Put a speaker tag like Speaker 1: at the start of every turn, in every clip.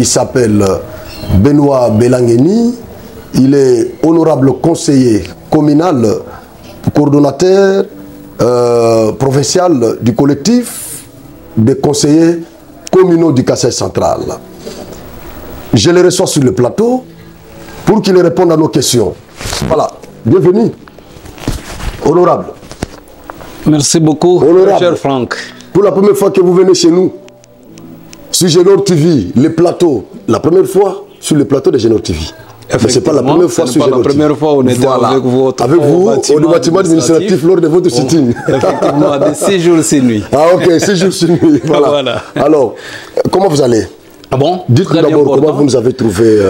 Speaker 1: Il s'appelle Benoît Belangeni. Il est honorable conseiller communal, coordonnateur provincial du collectif des conseillers communaux du Kasaï central. Je le reçois sur le plateau pour qu'il réponde à nos questions. Voilà, bienvenue. Honorable.
Speaker 2: Merci beaucoup, cher Franck.
Speaker 1: Pour la première fois que vous venez chez nous, sur Genor TV, les plateaux, la première fois sur le plateau de Genor TV. Mais ce n'est pas la première fois sur Genor TV.
Speaker 2: La première fois où on était avec vous
Speaker 1: au bâtiment administratif lors de votre sitting.
Speaker 2: Effectivement, de 6 jours, 6 nuits.
Speaker 1: Ah ok, 6 jours, 6 nuits. Voilà. Voilà. Alors, comment vous allez?
Speaker 2: Ah bon?
Speaker 1: Dites-nous d'abord comment vous nous avez trouvé,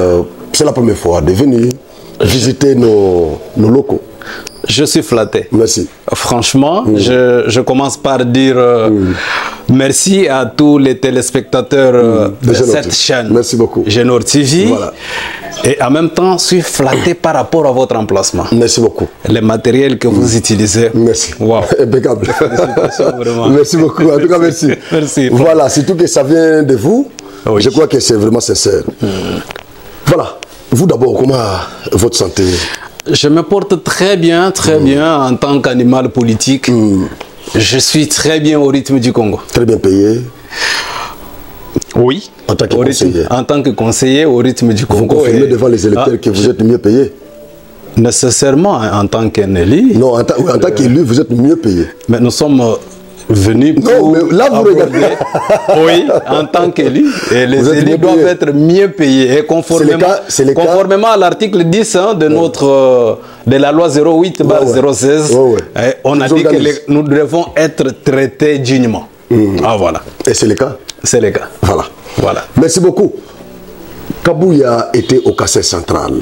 Speaker 1: c'est la première fois, de venir visiter nos locaux.
Speaker 2: Je suis flatté.
Speaker 1: Merci.
Speaker 2: Franchement, je commence par dire merci à tous les téléspectateurs de cette chaîne.
Speaker 1: Merci beaucoup.
Speaker 2: Genor TV. Voilà. Et en même temps, je suis flatté par rapport à votre emplacement.
Speaker 1: Merci beaucoup.
Speaker 2: Les matériels que vous utilisez.
Speaker 1: Merci.
Speaker 2: Wow.
Speaker 1: Impeccable.
Speaker 2: Vraiment.
Speaker 1: Merci beaucoup. En tout cas, merci.
Speaker 2: Merci.
Speaker 1: Voilà, surtout que ça vient de vous. Oui. Je crois que c'est vraiment sincère. Voilà. Vous d'abord, comment votre santé?
Speaker 2: Je me porte très bien en tant qu'animal politique. Je suis très bien au rythme du Congo.
Speaker 1: Très bien payé?
Speaker 2: Oui.
Speaker 1: En tant que conseiller?
Speaker 2: En tant que conseiller au rythme du Congo.
Speaker 1: Vous confirmez devant les électeurs que vous êtes mieux payé?
Speaker 2: Nécessairement en tant qu'un élu.
Speaker 1: Non, en tant qu'élu, vous êtes mieux payé.
Speaker 2: Mais nous sommes venus pour
Speaker 1: là, vous regardez.
Speaker 2: Oui, en tant qu'élu. Et les élus doivent être mieux payés. Et conformément à l'article 10 de la loi 08/016, on a dit que nous devons être traités dignement. Ah voilà.
Speaker 1: Et c'est le cas?
Speaker 2: C'est le cas.
Speaker 1: Voilà. Merci beaucoup. Kabouya était au Kasaï central.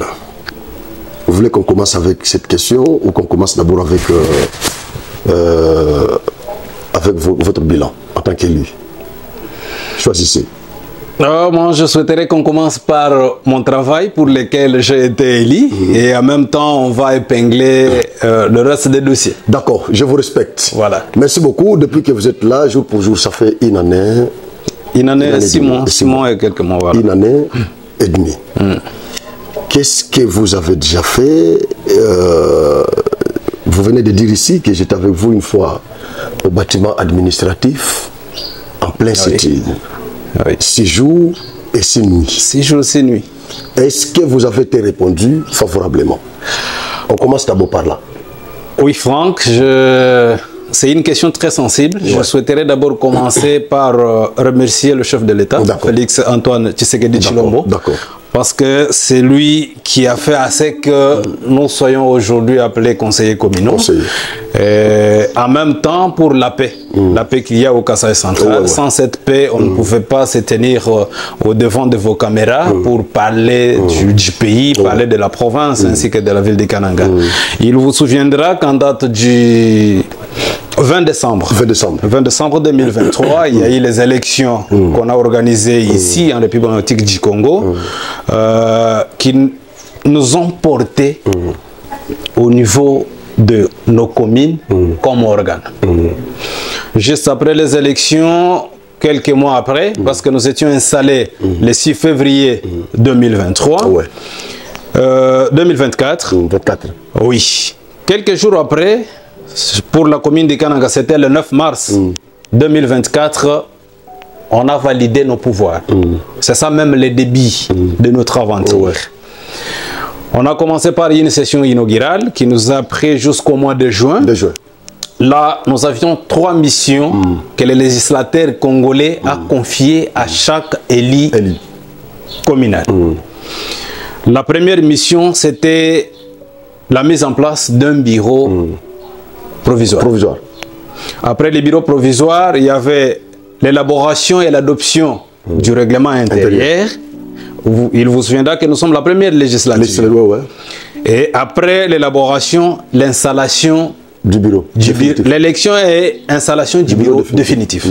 Speaker 1: Vous voulez qu'on commence avec cette question ou qu'on commence d'abord avec votre bilan en tant qu'élu? Choisissez.
Speaker 2: Moi, je souhaiterais qu'on commence par mon travail pour lequel j'ai été élu et en même temps, on va épingler le reste des dossiers.
Speaker 1: D'accord, je vous respecte.
Speaker 2: Voilà.
Speaker 1: Merci beaucoup. Depuis que vous êtes là, jour pour jour, ça fait une année.
Speaker 2: Une année, 6 mois et quelques mois. Voilà.
Speaker 1: Une année et demie. Qu'est-ce que vous avez déjà fait? Vous venez de dire ici que j'étais avec vous une fois au bâtiment administratif en plein city. 6 jours et 6 nuits.
Speaker 2: 6 jours, 6 nuits.
Speaker 1: Est-ce que vous avez été répondu favorablement? On commence d'abord par là.
Speaker 2: Oui, Franck, c'est une question très sensible. Je souhaiterais d'abord commencer par remercier le chef de l'État, Félix Antoine Tshisekedi Tshilombo.
Speaker 1: D'accord.
Speaker 2: Parce que c'est lui qui a fait assez que nous soyons aujourd'hui appelés conseillers communaux. Et en même temps, pour la paix qu'il y a au Kasaï central. Sans cette paix, on ne pouvait pas se tenir au devant de vos caméras pour parler du pays, parler de la province ainsi que de la ville de Kananga. Il vous souviendra qu'en date du 20 décembre 2023, il y a eu les élections qu'on a organisées ici en République du Congo qui nous ont portés au niveau de nos communes comme organes. Juste après les élections, quelques mois après, parce que nous étions installés le 6 février 2023, 2024. Oui. Quelques jours après, pour la commune de Kananga, c'était le 9 mars 2024, on a validé nos pouvoirs. C'est ça même le début de notre aventure. On a commencé par une session inaugurale qui nous a pris jusqu'au mois de juin. Là, nous avions 3 missions que le législateur congolais a confiées à chaque élu communal. La première mission, c'était la mise en place d'un bureau provisoire. Après les bureaux provisoires, il y avait l'élaboration et l'adoption du règlement intérieur. Il vous souviendra que nous sommes la première législature. Et après l'élaboration, l'installation
Speaker 1: du bureau.
Speaker 2: L'élection et installation du bureau définitif.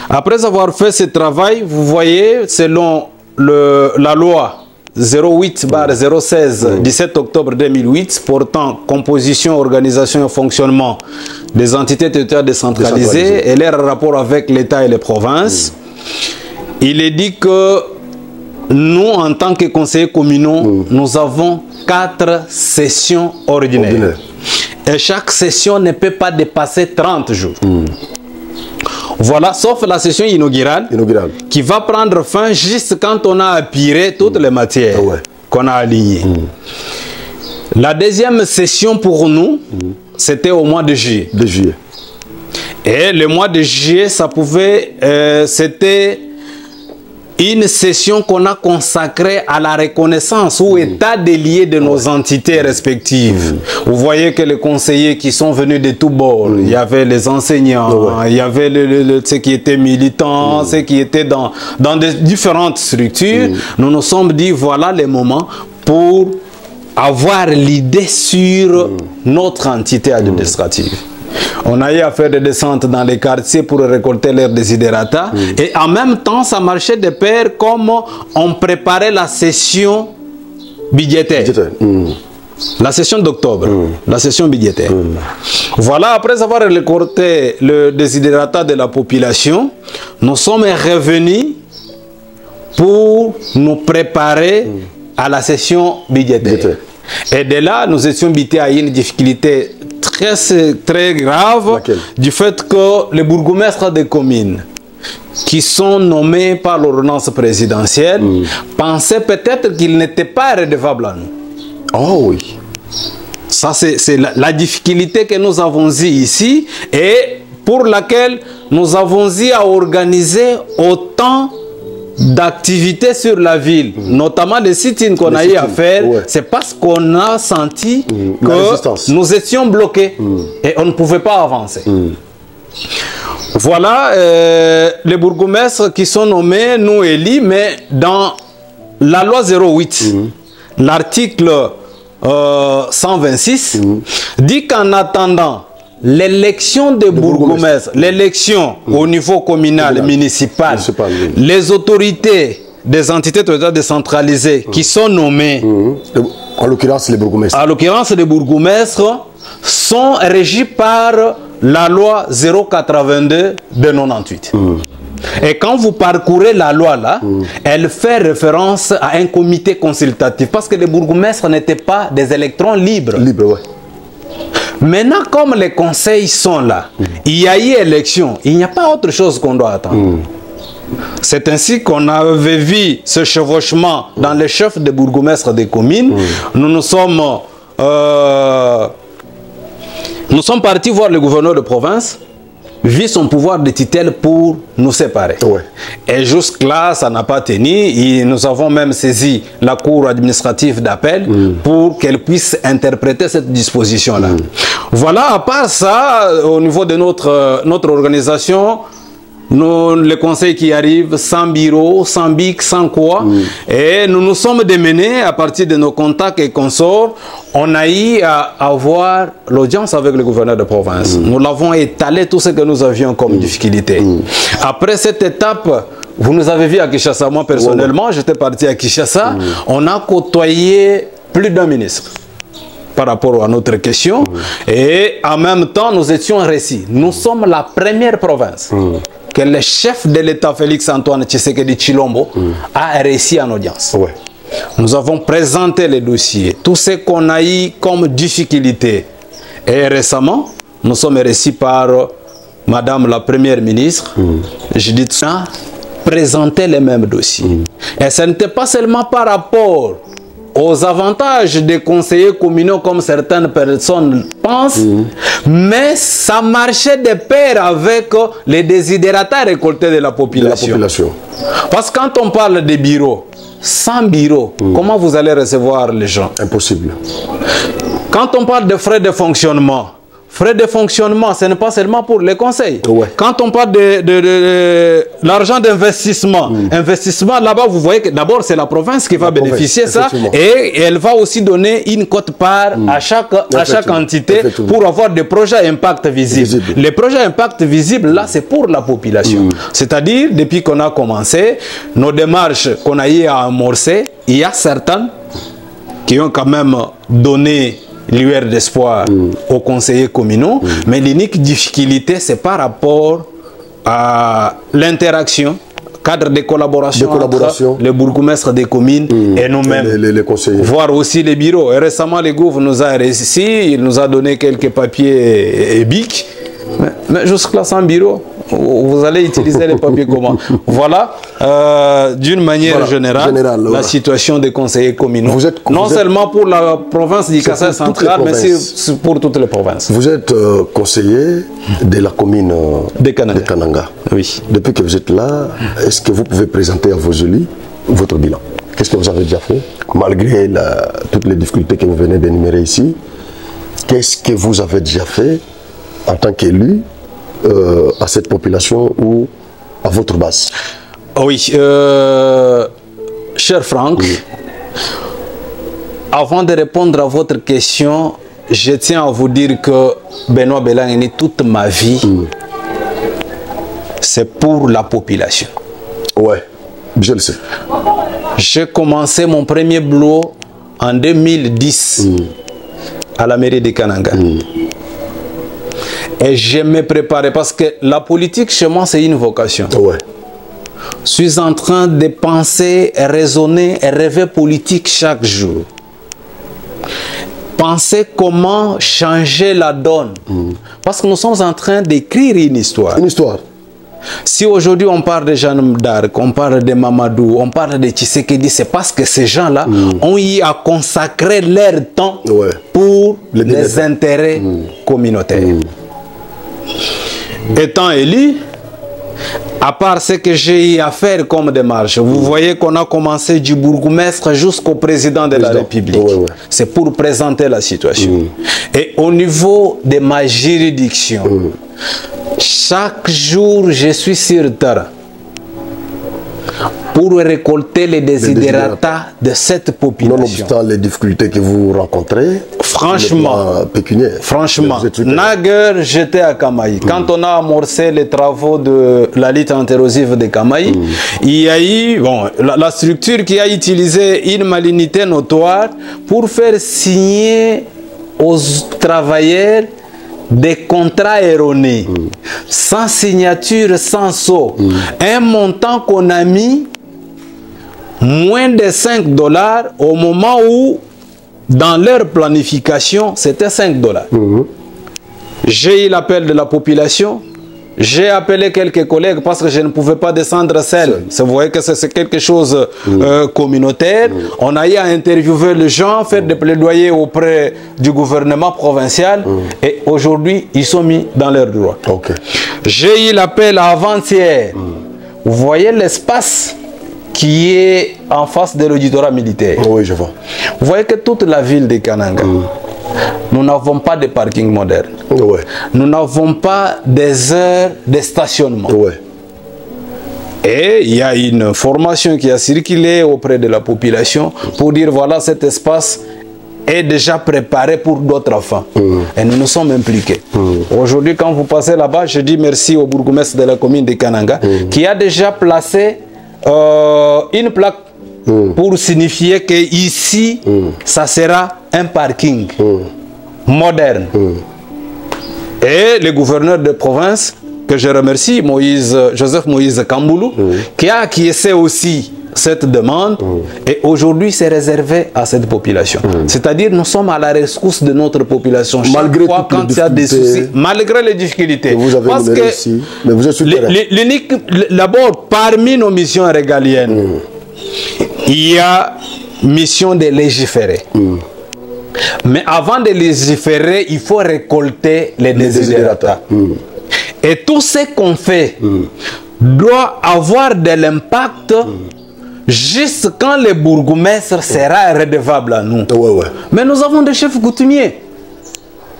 Speaker 2: Après avoir fait ce travail, vous voyez, selon la loi 08/016 17 octobre 2008 portant composition, organisation et fonctionnement des entités territoriales décentralisées et leur rapport avec l'État et les provinces, il est dit que nous, en tant que conseillers communaux, nous avons 4 sessions ordinaires. Et chaque session ne peut pas dépasser 30 jours. Voilà, sauf la session inaugurale, qui va prendre fin juste quand on a apuré toutes les matières qu'on a alignées. La deuxième session pour nous, c'était au mois de juillet. Et le mois de juillet, ça pouvait, c'était une session qu'on a consacrée à la reconnaissance ou état des liés de nos entités respectives. Vous voyez que les conseillers qui sont venus de tous bords, il y avait les enseignants, il y avait ceux qui étaient militants, ceux qui étaient dans des différentes structures. Nous nous sommes dit, voilà les moments pour avoir l'idée sur notre entité administrative. On a eu à faire des descentes dans les quartiers pour récolter leurs desiderata. Et en même temps, ça marchait de pair comme on préparait la session budgétaire. La session d'octobre, la session budgétaire. Voilà, après avoir récolté le desiderata de la population, nous sommes revenus pour nous préparer à la session budgétaire. Et de là, nous étions butés à une difficulté très grave du fait que les bourgmestres des communes qui sont nommés par l'ordonnance présidentielle pensaient peut-être qu'ils n'étaient pas redevables à nous.
Speaker 1: Oh oui.
Speaker 2: Ça, c'est la difficulté que nous avons eue ici et pour laquelle nous avons eu à organiser autant d'activités sur la ville, notamment les sit-ins qu'on a eu à faire, c'est parce qu'on a senti que nous étions bloqués et on ne pouvait pas avancer. Voilà les bourgmestres qui sont nommés, nous élus, mais dans la loi 08, l'article 126 dit qu'en attendant l'élection des bourgmestres, l'élection au niveau communal, municipal, les autorités des entités décentralisées qui sont nommées,
Speaker 1: en l'occurrence les bourgmestres,
Speaker 2: sont régis par la loi 082 de 98. Et quand vous parcourez la loi là, elle fait référence à un comité consultatif parce que les bourgmestres n'étaient pas des électrons libres. Maintenant, comme les conseils sont là, il y a eu élection, il n'y a pas autre chose qu'on doit attendre. C'est ainsi qu'on avait vu ce chevauchement dans les chefs des bourgmestres des communes. Nous sommes partis voir le gouverneur de province, vu son pouvoir de tutelle pour nous séparer. Et jusque-là, ça n'a pas tenu. Et nous avons même saisi la cour administrative d'appel pour qu'elle puisse interpréter cette disposition-là. Voilà, à part ça, au niveau de notre organisation, les conseils qui arrivent, sans bureau, sans bic, sans quoi. Et nous nous sommes démenés à partir de nos contacts et consorts. On a eu à avoir l'audience avec le gouverneur de province. Nous l'avons étalé tout ce que nous avions comme difficulté. Après cette étape, vous nous avez vu à Kinshasa. Moi personnellement, j'étais parti à Kinshasa. On a côtoyé plus d'un ministre par rapport à notre question. Et en même temps, nous étions récits. Nous sommes la première province que le chef de l'État, Félix-Antoine Tshisekedi Tshilombo, a réussi en audience. Nous avons présenté les dossiers, tout ce qu'on a eu comme difficulté. Et récemment, nous sommes réussis par Madame la Première ministre, Judith Suminwa, présenter les mêmes dossiers. Et ce n'était pas seulement par rapport aux avantages des conseillers communaux comme certaines personnes pensent, mais ça marchait de pair avec les desiderata récoltés de la population. Parce que quand on parle des bureaux, sans bureau, comment vous allez recevoir les gens?
Speaker 1: Impossible.
Speaker 2: Quand on parle de frais de fonctionnement, ce n'est pas seulement pour les conseils. Quand on parle de l'argent d'investissement, investissement là-bas, vous voyez que d'abord c'est la province qui va bénéficier de ça et elle va aussi donner une quote-part à chaque entité pour avoir des projets à impact visible. Les projets à impact visible, là, c'est pour la population. C'est-à-dire, depuis qu'on a commencé, nos démarches qu'on a eu à amorcer, il y a certaines qui ont quand même donné lueur d'espoir aux conseillers communaux, mais l'unique difficulté, c'est par rapport à l'interaction cadre de collaboration, entre les bourgmestres des communes et nous-mêmes.
Speaker 1: Les conseillers.
Speaker 2: Voir aussi les bureaux. Et récemment, le gouvernement nous a réussi, il nous a donné quelques papiers et bics. Mais jusque-là, sans bureau, vous allez utiliser les papiers comment? Voilà, d'une manière générale, la situation des conseillers communaux. Non seulement pour la province du Kasaï central, mais pour toutes les provinces.
Speaker 1: Vous êtes conseiller de la commune de Kananga.
Speaker 2: Oui.
Speaker 1: Depuis que vous êtes là, est-ce que vous pouvez présenter à vos élus votre bilan? Qu'est-ce que vous avez déjà fait, malgré toutes les difficultés que vous venez d'énumérer ici? Qu'est-ce que vous avez déjà fait en tant qu'élu à cette population ou à votre base?
Speaker 2: Oui, cher Franck, avant de répondre à votre question, je tiens à vous dire que Benoît Belangeni, toute ma vie, c'est pour la population.
Speaker 1: Ouais, je le sais.
Speaker 2: J'ai commencé mon premier boulot en 2010 à la mairie de Kananga. Et je me préparais parce que la politique chez moi c'est une vocation.
Speaker 1: Ouais.
Speaker 2: Je suis en train de penser, raisonner et rêver politique chaque jour. Penser comment changer la donne. Parce que nous sommes en train d'écrire une histoire.
Speaker 1: Une histoire.
Speaker 2: Si aujourd'hui on parle de Jeanne d'Arc, on parle de Mamadou, on parle de Tshisekedi, c'est parce que ces gens-là ont eu à consacrer leur temps pour les intérêts communautaires. Étant élu, à part ce que j'ai eu à faire comme démarche, vous voyez qu'on a commencé du bourgmestre jusqu'au président de la République. C'est pour présenter la situation. Et au niveau de ma juridiction, chaque jour je suis sur terrain pour récolter les désiderata de cette population.
Speaker 1: Nonobstant les difficultés que vous rencontrez,
Speaker 2: franchement, naguère, j'étais à Kamaï. Quand on a amorcé les travaux de la lutte antérosive de Kamaï, il y a eu la structure qui a utilisé une malignité notoire pour faire signer aux travailleurs des contrats erronés, sans signature, sans sceau. Un montant qu'on a mis moins de 5 $ au moment où, dans leur planification, c'était 5 $. J'ai eu l'appel de la population. J'ai appelé quelques collègues parce que je ne pouvais pas descendre seul. Vous voyez que c'est quelque chose communautaire. On a eu à interviewer les gens, faire des plaidoyers auprès du gouvernement provincial. Et aujourd'hui, ils sont mis dans leurs droits. J'ai eu l'appel avant-hier. Vous voyez l'espace qui est en face de l'auditorat militaire.
Speaker 1: Oui, je vois.
Speaker 2: Vous voyez que toute la ville de Kananga, nous n'avons pas de parking moderne. Nous n'avons pas des heures de stationnement. Et il y a une formation qui a circulé auprès de la population pour dire voilà, cet espace est déjà préparé pour d'autres enfants. Et nous nous sommes impliqués. Aujourd'hui, quand vous passez là-bas, je dis merci au bourgmestre de la commune de Kananga qui a déjà placé une plaque pour signifier que ici, ça sera un parking moderne. Et le gouverneur de province, que je remercie, Joseph Moïse Kamboulou, qui a acquiescé aussi cette demande, et aujourd'hui c'est réservé à cette population. C'est-à-dire nous sommes à la rescousse de notre population. Malgré chaque fois quand il y a des soucis, malgré les difficultés.
Speaker 1: Vous avez parce que ici, mais vous êtes
Speaker 2: l'unique, d'abord, parmi nos missions régaliennes, il y a mission de légiférer. Mais avant de légiférer, il faut récolter les désiderata. Et tout ce qu'on fait doit avoir de l'impact juste quand le bourgmestre sera redevable à nous. Mais nous avons des chefs coutumiers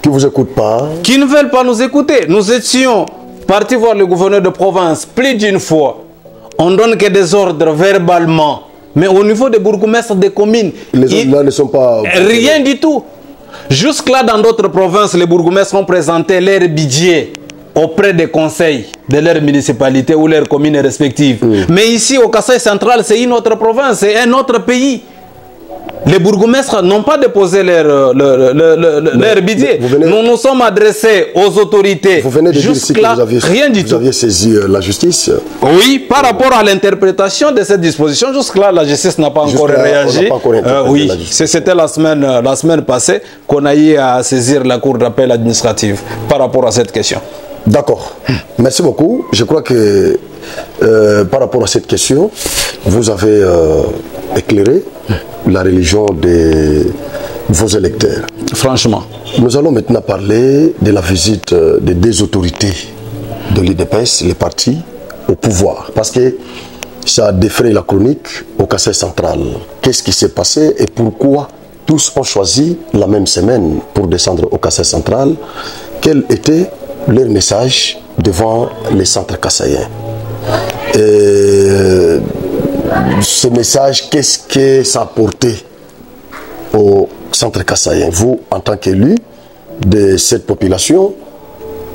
Speaker 1: qui ne vous écoutent pas,
Speaker 2: qui ne veulent pas nous écouter. Nous étions partis voir le gouverneur de province plus d'une fois. On donne que des ordres verbalement. Mais au niveau des bourgmestres des communes,
Speaker 1: les autres ne sont pas...
Speaker 2: Rien du tout. Jusque-là, dans d'autres provinces, les bourgmestres ont présenté leur budget auprès des conseils de leur municipalité ou leurs communes respectives. Mais ici, au Kasaï central, c'est une autre province, c'est un autre pays. Les bourgmestres n'ont pas déposé leur budget. Nous nous sommes adressés aux autorités.
Speaker 1: Vous venez de dire ici que
Speaker 2: rien du tout.
Speaker 1: Vous aviez saisi la justice.
Speaker 2: Oui, par rapport à l'interprétation de cette disposition, jusque-là, la justice n'a pas encore réagi. Oui, c'était la semaine passée qu'on a eu à saisir la Cour d'appel administrative par rapport à cette question. D'accord.
Speaker 1: Merci beaucoup. Je crois que par rapport à cette question, vous avez éclairé la religion de vos électeurs.
Speaker 2: Franchement.
Speaker 1: Nous allons maintenant parler de la visite des deux autorités de l'UDPS, les partis, au pouvoir. Parce que ça a défrayé la chronique au Kassai central. Qu'est-ce qui s'est passé et pourquoi tous ont choisi la même semaine pour descendre au Kassai central? Quel était leur message devant les centres kassaïens? Ce message, qu'est-ce que ça a apporté au centre kassaïen? Vous, en tant qu'élu de cette population,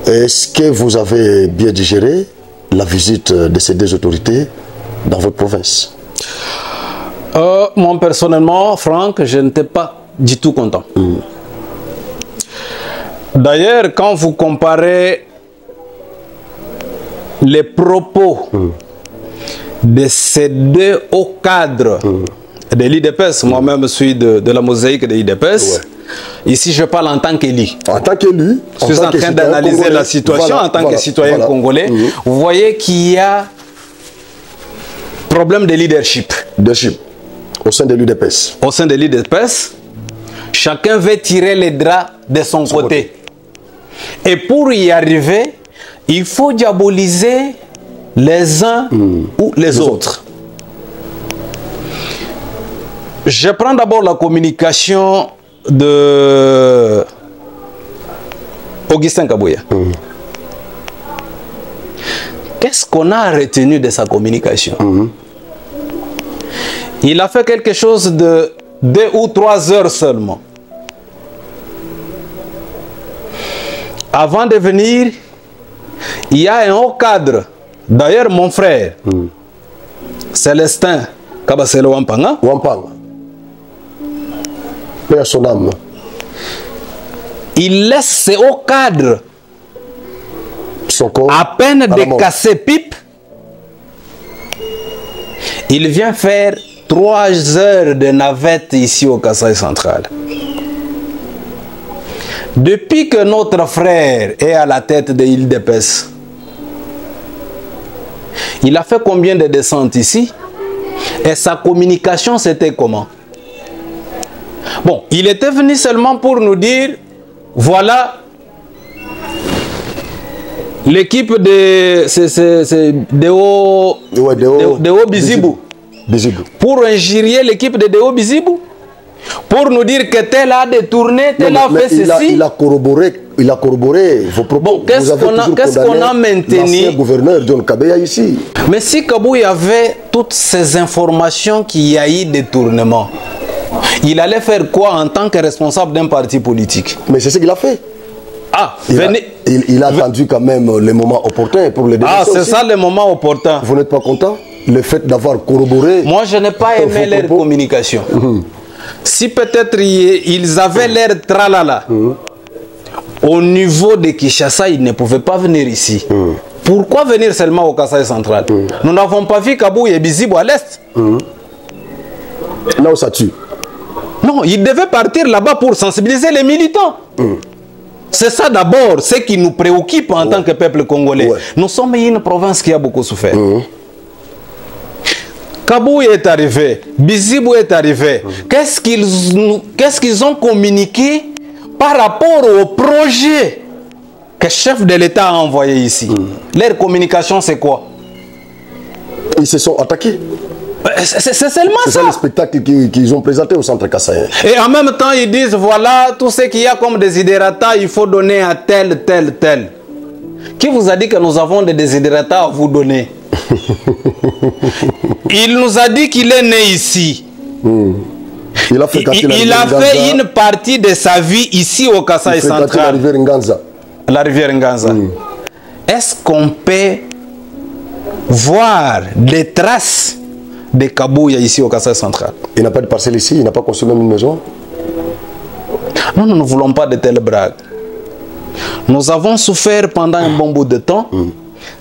Speaker 1: est-ce que vous avez bien digéré la visite de ces deux autorités dans votre province?
Speaker 2: Moi, personnellement, Franck, je n'étais pas du tout content. D'ailleurs, quand vous comparez les propos de ces deux hauts cadres de l'IDPS, moi-même je suis de la mosaïque de l'IDPS, ici je parle en tant qu'élu.
Speaker 1: En tant qu'élu,
Speaker 2: je suis en train d'analyser la situation en tant que citoyen congolais. Vous voyez qu'il y a problème de leadership.
Speaker 1: Au sein de l'UDPS.
Speaker 2: Au sein de l'UDPS, chacun veut tirer les draps de son côté. Et pour y arriver, il faut diaboliser les uns ou les autres. Je prends d'abord la communication de Augustin Kabouya. Qu'est-ce qu'on a retenu de sa communication? Il a fait quelque chose de 2 ou 3 heures seulement. Avant de venir, il y a un haut cadre. D'ailleurs, mon frère, Célestin Kabaselo Wampanga.
Speaker 1: Père son âme.
Speaker 2: Il laisse ce haut cadre à peine de casser pipe. Il vient faire 3 heures de navette ici au Kassai central. Depuis que notre frère est à la tête de l'IDPS, il a fait combien de descentes ici? Et sa communication, c'était comment? Bon, il était venu seulement pour nous dire, voilà, l'équipe de Deo Bizibou. Pour injurier l'équipe de Deo Bizibou. Pour nous dire que tel a détourné, tel a fait ceci.
Speaker 1: Il a corroboré vos propos.
Speaker 2: Bon, qu'est-ce qu'on a maintenu?
Speaker 1: L'ancien gouverneur John Kabeya ici.
Speaker 2: Mais si Kabouya avait toutes ces informations qu'il y a eu détournement, il allait faire quoi en tant que responsable d'un parti politique?
Speaker 1: Mais c'est ce qu'il a fait.
Speaker 2: Ah,
Speaker 1: il a attendu quand même le moment opportun pour le dénoncer.
Speaker 2: Ah, c'est ça le moment opportun.
Speaker 1: Vous n'êtes pas content? Le fait d'avoir corroboré.
Speaker 2: Moi, je n'ai pas aimé leur communication. Si peut-être ils avaient l'air tralala, au niveau de Kinshasa, ils ne pouvaient pas venir ici. Pourquoi venir seulement au Kassai central? Nous n'avons pas vu Kabouya et Bizibou à l'est.
Speaker 1: Là où ça tue.
Speaker 2: Non, ils devaient partir là-bas pour sensibiliser les militants. C'est ça d'abord, ce qui nous préoccupe en tant que peuple congolais. Nous sommes une province qui a beaucoup souffert. Kabouya est arrivé, Bizibou est arrivé. Qu'est-ce qu'ils ont communiqué par rapport au projet que le chef de l'État a envoyé ici? Leur communication, c'est quoi?
Speaker 1: Ils se sont attaqués.
Speaker 2: C'est seulement ça.
Speaker 1: C'est le spectacle qu'ils ont présenté au centre kassaïen.
Speaker 2: Et en même temps, ils disent, voilà, tout ce qu'il y a comme désidérata, il faut donner à tel. Qui vous a dit que nous avons des désidérata à vous donner? Il nous a dit qu'il est né ici.
Speaker 1: Il a fait
Speaker 2: une partie de sa vie ici au Kassai central. La rivière Nganza. Est-ce qu'on peut voir des traces de Kabouya ici au Kasaï central.
Speaker 1: Il n'a pas de parcelle ici, il n'a pas construit même une maison.
Speaker 2: Nous ne voulons pas de telles bragues. Nous avons souffert pendant un bon bout de temps.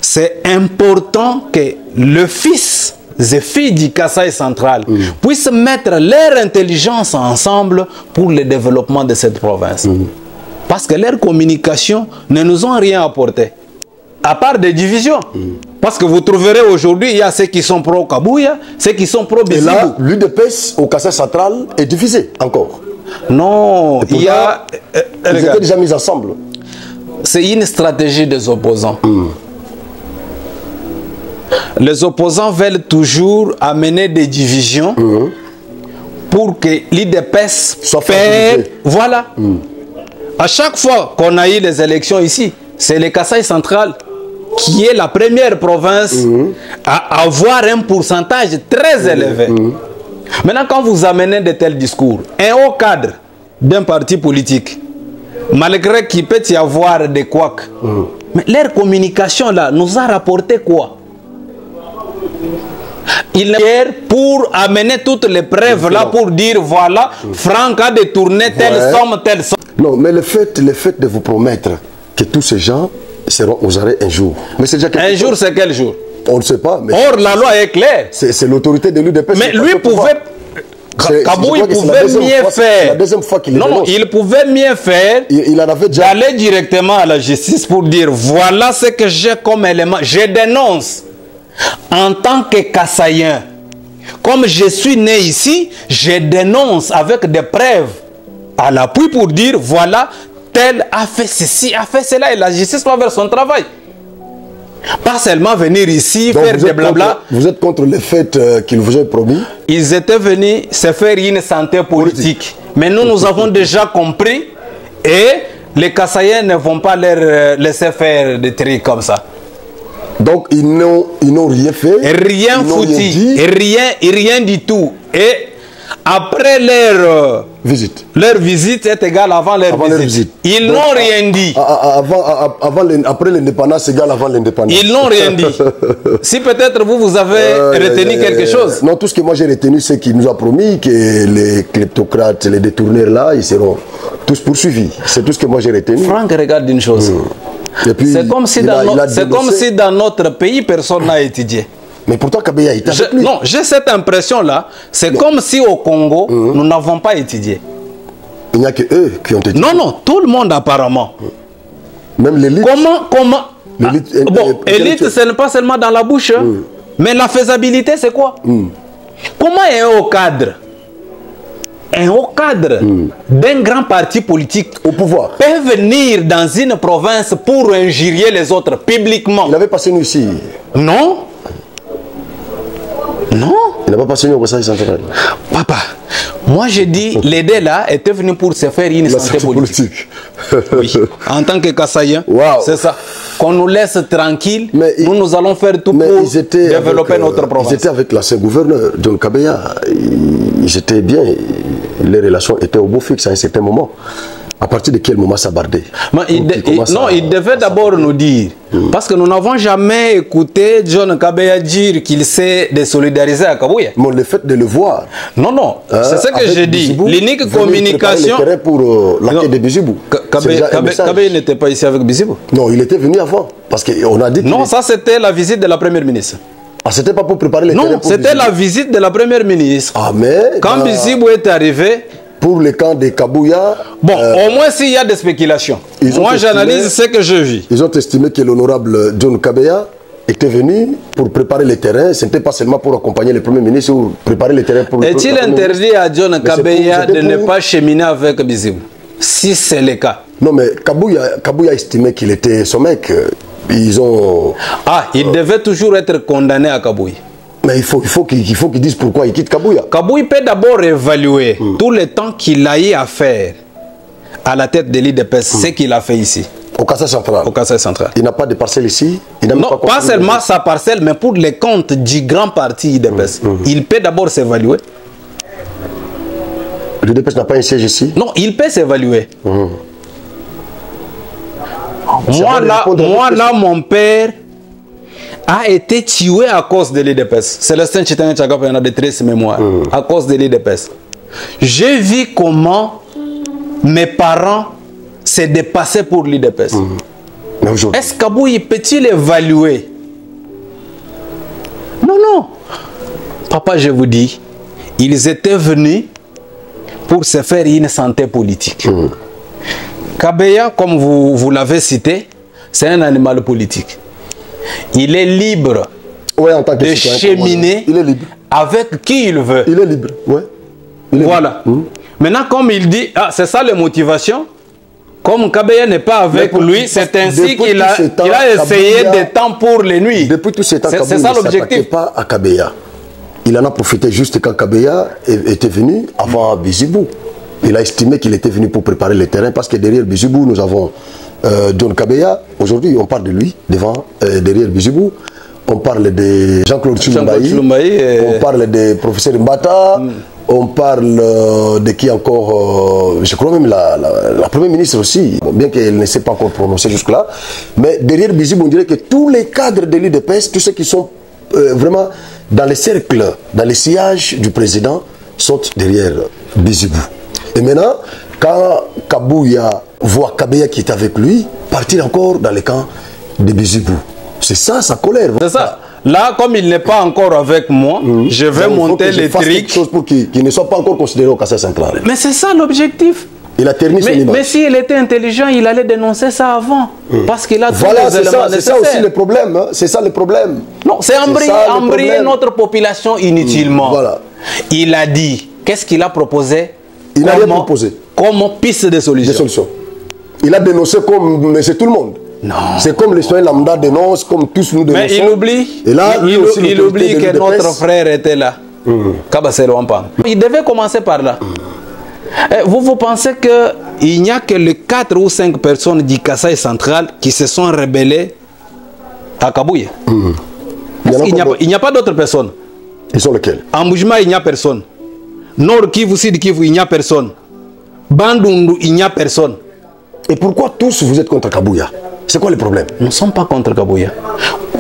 Speaker 2: C'est important que le fils et filles du Kasaï central puissent mettre leur intelligence ensemble pour le développement de cette province. Parce que leur communication ne nous ont rien apporté. À part des divisions. Parce que vous trouverez aujourd'hui, il y a ceux qui sont pro-Kabouya, ceux qui sont pro-Bizibou.
Speaker 1: Et là, l'UDPS au Kasaï central est divisé encore.
Speaker 2: Non, il y a...
Speaker 1: ils étaient déjà mis ensemble.
Speaker 2: C'est une stratégie des opposants. Les opposants veulent toujours amener des divisions pour que l'UDPS soit fait. Voilà. À chaque fois qu'on a eu les élections ici, c'est le Kasaï central qui est la première province à avoir un pourcentage très élevé. Maintenant, quand vous amenez de tels discours, un haut cadre d'un parti politique, malgré qu'il peut y avoir des couacs, mais leur communication là nous a rapporté quoi? Il est pour amener toutes les preuves là pour dire voilà, Franck a détourné telle somme, telle somme.
Speaker 1: Non, mais le fait de vous promettre que tous ces gens seront aux arrêts un jour. Mais c'est déjà
Speaker 2: un jour, c'est quel jour?
Speaker 1: On ne sait pas. Mais
Speaker 2: or, la loi est claire.
Speaker 1: C'est l'autorité de l'UDPS.
Speaker 2: Mais lui pouvait... Kabouya pouvait mieux faire.
Speaker 1: C'est la deuxième fois qu'il
Speaker 2: Non, il pouvait mieux faire.
Speaker 1: Il en avait déjà...
Speaker 2: d'aller directement à la justice pour dire voilà ce que j'ai comme élément. Je dénonce. En tant que Kassaïen, comme je suis né ici, je dénonce avec des preuves à l'appui pour dire voilà, tel a fait ceci, a fait cela, et la justice doit faire son travail. Pas seulement venir ici, donc faire des blabla.
Speaker 1: Vous êtes contre le fait qu'ils vous aient promis?
Speaker 2: Ils étaient venus se faire une santé politique. Mais nous avons déjà compris et les Kassaïens ne vont pas leur laisser faire des trucs comme ça.
Speaker 1: Donc ils n'ont rien fait.
Speaker 2: Rien foutu. Rien du tout. Et après leur visite est égale avant leur visite. Ils n'ont rien dit.
Speaker 1: Après l'indépendance égale avant l'indépendance.
Speaker 2: Ils n'ont rien dit. Si peut-être vous avez retenu quelque chose.
Speaker 1: Non, tout ce que moi j'ai retenu, c'est qu'il nous a promis que les kleptocrates, les détourneurs là, ils seront tous poursuivis. C'est tout ce que moi j'ai retenu.
Speaker 2: Franck, regarde une chose. C'est comme si dans notre pays, personne n'a étudié.
Speaker 1: Mais pourtant, Kabouya est avec lui.
Speaker 2: Non, j'ai cette impression-là. C'est comme si au Congo, nous n'avons pas étudié.
Speaker 1: Il n'y a que eux qui ont étudié.
Speaker 2: Non, tout le monde apparemment.
Speaker 1: Même l'élite.
Speaker 2: Comment bon, élite, ce n'est pas seulement dans la bouche. Mais la faisabilité, c'est quoi? Comment un haut cadre d'un grand parti politique
Speaker 1: au pouvoir
Speaker 2: peut venir dans une province pour injurier les autres publiquement?
Speaker 1: Il avait passé nous ici.
Speaker 2: Non. Non.
Speaker 1: Il n'a pas passé nous au Kasaï central.
Speaker 2: Papa, moi je dis, les deux là étaient venus pour se faire une santé politique. Oui. En tant que Kassaïen, c'est ça. Qu'on nous laisse tranquille, nous allons faire tout pour développer notre province.
Speaker 1: Ils étaient avec l'ancien gouverneur, John Kabouya. Ils étaient bien. Les relations étaient au beau fixe à un certain moment. À partir de quel moment ça bardait?
Speaker 2: Il devait d'abord nous dire. Parce que nous n'avons jamais écouté John Kabouya dire qu'il s'est désolidarisé à Kabouya.
Speaker 1: Mais le fait de le voir.
Speaker 2: Non, c'est ce que j'ai dit. L'unique communication.
Speaker 1: Pour l'accueil de Bizibou.
Speaker 2: Kabouya n'était pas ici avec Bizibou.
Speaker 1: Non, il était venu avant. Parce qu'on a dit.
Speaker 2: Non, ça c'était la visite de la première ministre.
Speaker 1: Ah, c'était pas pour préparer les terrains.
Speaker 2: Non, c'était la visite de la première ministre.
Speaker 1: Ah, mais.
Speaker 2: Quand Bizibou est arrivé.
Speaker 1: Pour le camp de Kabouya.
Speaker 2: Bon, au moins s'il y a des spéculations. Moi, j'analyse ce que je vis.
Speaker 1: Ils ont estimé que l'honorable John Kabouya était venu pour préparer les terrains. Ce n'était pas seulement pour accompagner le Premier ministre ou préparer les terrains pour le
Speaker 2: Est-il interdit à John Kabouya de ne pas cheminer avec Bizibou? Si c'est le cas.
Speaker 1: Non, mais Kabouya estimait qu'il était son mec. Ils ont...
Speaker 2: Ah, il devait toujours être condamné à Kabouya.
Speaker 1: Mais il faut qu'ils disent pourquoi il quitte Kabouya.
Speaker 2: Kabouya peut d'abord évaluer tout le temps qu'il a eu à faire à la tête de l'UDPS, ce qu'il a fait ici.
Speaker 1: Au Kasaï central.
Speaker 2: Au Kasaï central.
Speaker 1: Il n'a pas de parcelle ici.
Speaker 2: Non, pas seulement sa parcelle, mais pour les comptes du grand parti UDPS. Il peut d'abord s'évaluer.
Speaker 1: L'UDPS n'a pas un siège ici?
Speaker 2: Non, il peut s'évaluer. Moi là, mon père a été tué à cause de l'IDPS. Célestin Chitane Tchagapa en a de tristes mémoires. À cause de l'IDPS. J'ai vu comment mes parents s'est dépassé pour l'IDPS. Est-ce qu'Abouye peut-il évaluer? Non, non. Papa, je vous dis, ils étaient venus pour se faire une santé politique. Kabeya, comme vous l'avez cité, c'est un animal politique. Il est libre de cheminer avec qui il veut.
Speaker 1: Il est libre, ouais.
Speaker 2: Voilà. Maintenant, comme il dit, ah, c'est ça les motivations. Comme Kabeya n'est pas avec lui, c'est ainsi qu'il a essayé des temps pour les nuits.
Speaker 1: Depuis tout ce temps,
Speaker 2: c'est ça l'objectif.
Speaker 1: Il pas à Kabeya. Il en a profité juste quand Kabeya était venu avant Bizibou. Il a estimé qu'il était venu pour préparer le terrain parce que derrière Bizibou, nous avons John Kabeya. Aujourd'hui, on parle de lui derrière Bizibou. On parle de Jean-Claude Chilumbaï. On parle de professeur Mbata. On parle de qui encore, je crois même la première ministre aussi, bon, bien qu'elle ne s'est pas encore prononcée jusque-là. Mais derrière Bizibou, on dirait que tous les cadres de l'IDPS, tous ceux qui sont vraiment dans les cercles, dans les sillages du président, sont derrière Bizibou. Et maintenant, quand Kabouya voit Kabeya qui est avec lui, partir encore dans les camps de Bizibou. C'est ça sa colère.
Speaker 2: C'est ça. Là, comme il n'est pas encore avec moi, je vais monter les trucs.
Speaker 1: Quelque chose pour qu'il ne soit pas encore considéré au Kassai central.
Speaker 2: Mais c'est ça l'objectif.
Speaker 1: Il a terminé son image.
Speaker 2: Mais s'il était intelligent, il allait dénoncer ça avant. Parce qu'il a tous
Speaker 1: voilà,
Speaker 2: les éléments nécessaires.
Speaker 1: C'est ça aussi le problème. Hein. C'est ça le problème.
Speaker 2: Non, c'est embrayer notre population inutilement.
Speaker 1: Voilà.
Speaker 2: Il a dit, qu'est-ce qu'il a proposé?
Speaker 1: Il n'a rien proposé.
Speaker 2: Comme piste de solution.
Speaker 1: Des solutions. Il a dénoncé comme c'est tout le monde.
Speaker 2: Non.
Speaker 1: C'est comme les citoyens lambda dénoncent, comme tous nous dénonçons.
Speaker 2: Mais il oublie,
Speaker 1: et là,
Speaker 2: il oublie que notre frère était là. Il devait commencer par là. Vous pensez qu'il n'y a que les 4 ou 5 personnes du Kassai central qui se sont rebellées à Kabouya? Il n'y a pas d'autres personnes.
Speaker 1: Ils sont lesquels?
Speaker 2: En Boujma, il n'y a personne. Nord Kivu, Sud Kivu, il n'y a personne. Bandundu, il n'y a personne.
Speaker 1: Et pourquoi tous vous êtes contre Kabouya? C'est quoi le problème?
Speaker 2: Nous ne sommes pas contre Kabouya.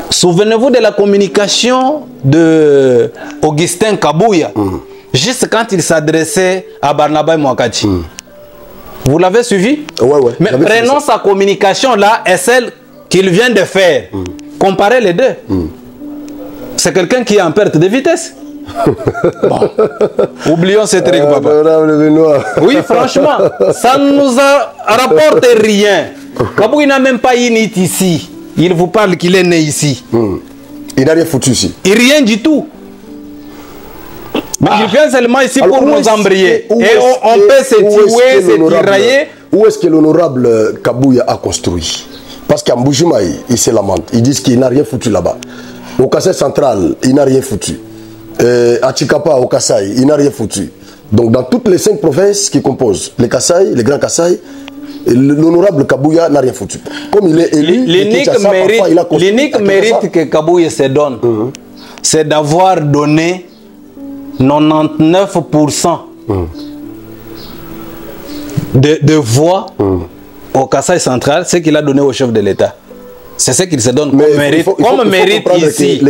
Speaker 2: Souvenez-vous de la communication de Augustin Kabouya, juste quand il s'adressait à Barnaba Mwakachi. Vous l'avez suivi?
Speaker 1: Ouais.
Speaker 2: Mais prenons sa communication là et celle qu'il vient de faire. Comparez les deux. C'est quelqu'un qui est en perte de vitesse. Bon. Oublions ce truc, papa. Oui, franchement, ça ne nous rapporte rien. Kabouya n'a même pas une hit ici. Il vous parle qu'il est né ici.
Speaker 1: Il n'a rien foutu ici.
Speaker 2: Et rien du tout. Mais il vient seulement ici pour nous embrayer. Et on peut se tuer, se tirailler.
Speaker 1: Où est-ce que l'honorable Kabouya a construit? Parce qu'à Mboujumaï, il se lamente. Ils disent qu'il n'a rien foutu là-bas. Au Kassai central, il n'a rien foutu. À Chikapa, au Kassai, il n'a rien foutu. Donc dans toutes les 5 provinces qui composent les Kassai, les grands Kassai, l'honorable Kabouya n'a rien foutu. Comme il est élu,
Speaker 2: l'unique mérite que Kabouya se donne, c'est d'avoir donné 99% de voix au Kassai central, ce qu'il a donné au chef de l'État. C'est ce qu'il se donne comme mérite, ici.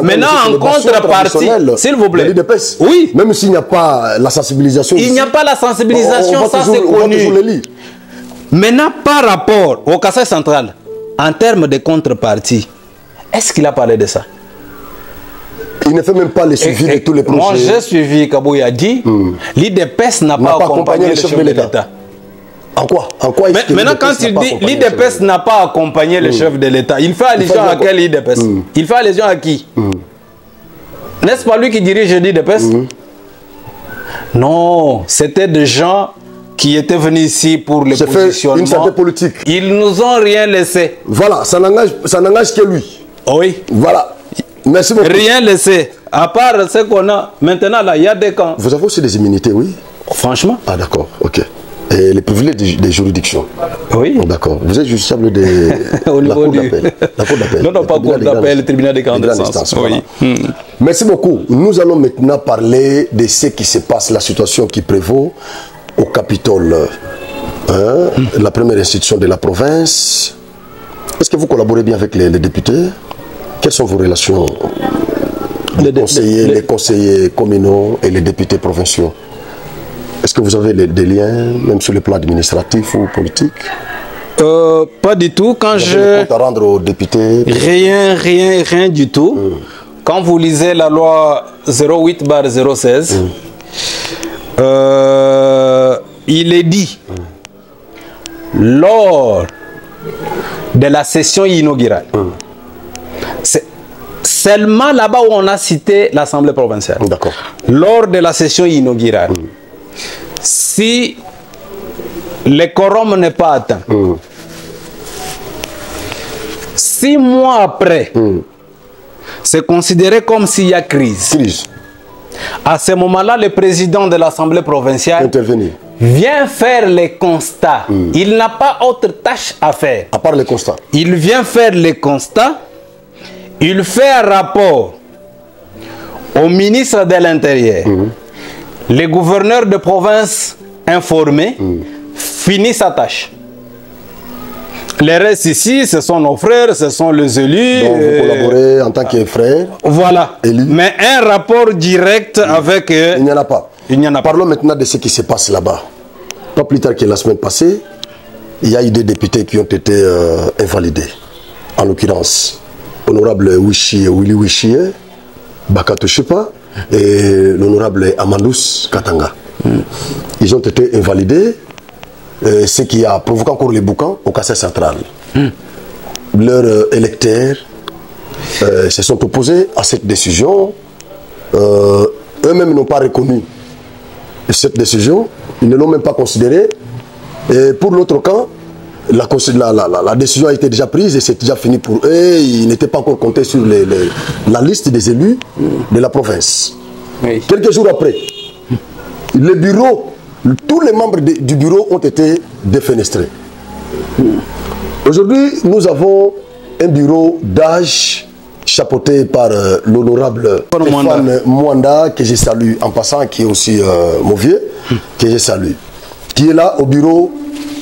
Speaker 2: Maintenant, en contrepartie, s'il vous plaît.
Speaker 1: Oui. Même s'il n'y a pas la sensibilisation.
Speaker 2: Il n'y a pas la sensibilisation, ça c'est connu. Maintenant, par rapport au Kassai central, en termes de contrepartie, est-ce qu'il a parlé de ça?
Speaker 1: Il ne fait même pas le suivi de tous les projets.
Speaker 2: Moi, j'ai suivi Kabouya dit, l'IDPS n'a pas accompagné le chef de l'État.
Speaker 1: En quoi?
Speaker 2: Maintenant, quand il dit l'IDPS n'a pas accompagné le chef de l'État, il fait allusion à quel IDPS? Il fait allusion à qui? N'est-ce pas lui qui dirige l'IDPS? Non, c'était des gens qui étaient venus ici pour le positionnement.
Speaker 1: Une santé politique.
Speaker 2: Ils nous ont rien laissé.
Speaker 1: Voilà, ça n'engage que lui.
Speaker 2: Oui.
Speaker 1: Voilà. Merci beaucoup.
Speaker 2: Rien laissé. À part ce qu'on a. Maintenant, là, il y a des camps.
Speaker 1: Vous avez aussi des immunités, oui?
Speaker 2: Franchement.
Speaker 1: Ah, d'accord, ok. Et les privilèges des juridictions.
Speaker 2: Oui.
Speaker 1: Oh, d'accord. Vous êtes justiciable de la cour d'appel. La cour d'appel.
Speaker 2: Non, pas cour d'appel, le tribunal de grande instance. Oui.
Speaker 1: Voilà. Merci beaucoup. Nous allons maintenant parler de ce qui se passe, la situation qui prévaut au Capitole, la première institution de la province. Est-ce que vous collaborez bien avec les députés? Quelles sont vos relations, les conseillers communaux et les députés provinciaux? Est-ce que vous avez des liens, même sur le plan administratif ou politique?
Speaker 2: Pas du tout. Quand
Speaker 1: vous avez des comptes à rendre aux députés?
Speaker 2: Rien du tout. Quand vous lisez la loi 08/016, il est dit lors de la session inaugurale. C'est seulement là-bas où on a cité l'Assemblée provinciale.
Speaker 1: D'accord.
Speaker 2: Lors de la session inaugurale, si le quorum n'est pas atteint, 6 mois après, c'est considéré comme s'il y a crise. À ce moment-là, le président de l'Assemblée provinciale vient faire les constats. Il n'a pas autre tâche à faire.
Speaker 1: À part les constats.
Speaker 2: Il vient faire les constats. Il fait un rapport au ministre de l'Intérieur. Les gouverneurs de province informés finissent sa tâche. Les restes ici, ce sont nos frères, ce sont les élus.
Speaker 1: Donc vous collaborez en tant que frères.
Speaker 2: Voilà.
Speaker 1: Élus.
Speaker 2: Mais un rapport direct avec...
Speaker 1: il n'y en a pas.
Speaker 2: Il n'y en a pas.
Speaker 1: Parlons maintenant de ce qui se passe là-bas. Pas plus tard que la semaine passée, il y a eu des députés qui ont été invalidés. En l'occurrence, honorable Willy Wishie, Bakato Shepa et l'honorable Amandous Katanga. Ils ont été invalidés, ce qui a provoqué encore les boucans au Kassai central. Leurs électeurs se sont opposés à cette décision. Eux-mêmes n'ont pas reconnu cette décision. Ils ne l'ont même pas considérée. Et pour l'autre camp, la décision a été déjà prise et c'est déjà fini pour eux. Ils n'étaient pas encore comptés sur la liste des élus de la province.
Speaker 2: Oui.
Speaker 1: Quelques jours après, le bureau, tous les membres du bureau ont été défenestrés. Aujourd'hui, nous avons un bureau d'âge chapeauté par l'honorable Stéphane Mwanda, que je salue en passant, qui est aussi mon vieux, que je salue, qui est là au bureau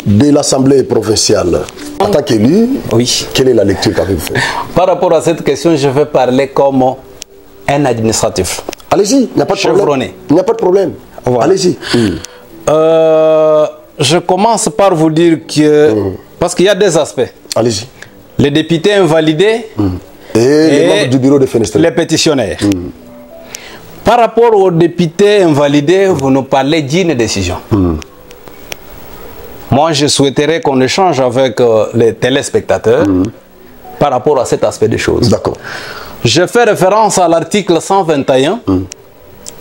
Speaker 1: de l'Assemblée provinciale. En tant qu'élu,
Speaker 2: oui.
Speaker 1: Quelle est la lecture qu'avez-vous faite?
Speaker 2: Par rapport à cette question, je vais parler comme un administratif.
Speaker 1: Allez-y, il n'y a pas de problème. Il n'y a pas de problème. Voilà. Allez-y.
Speaker 2: Je commence par vous dire que... Parce qu'il y a des aspects.
Speaker 1: Allez-y.
Speaker 2: Les députés invalidés
Speaker 1: et les membres du bureau de Fenestré.
Speaker 2: Les pétitionnaires. Par rapport aux députés invalidés, vous nous parlez d'une décision. Moi, je souhaiterais qu'on échange avec les téléspectateurs par rapport à cet aspect des choses.
Speaker 1: D'accord.
Speaker 2: Je fais référence à l'article 121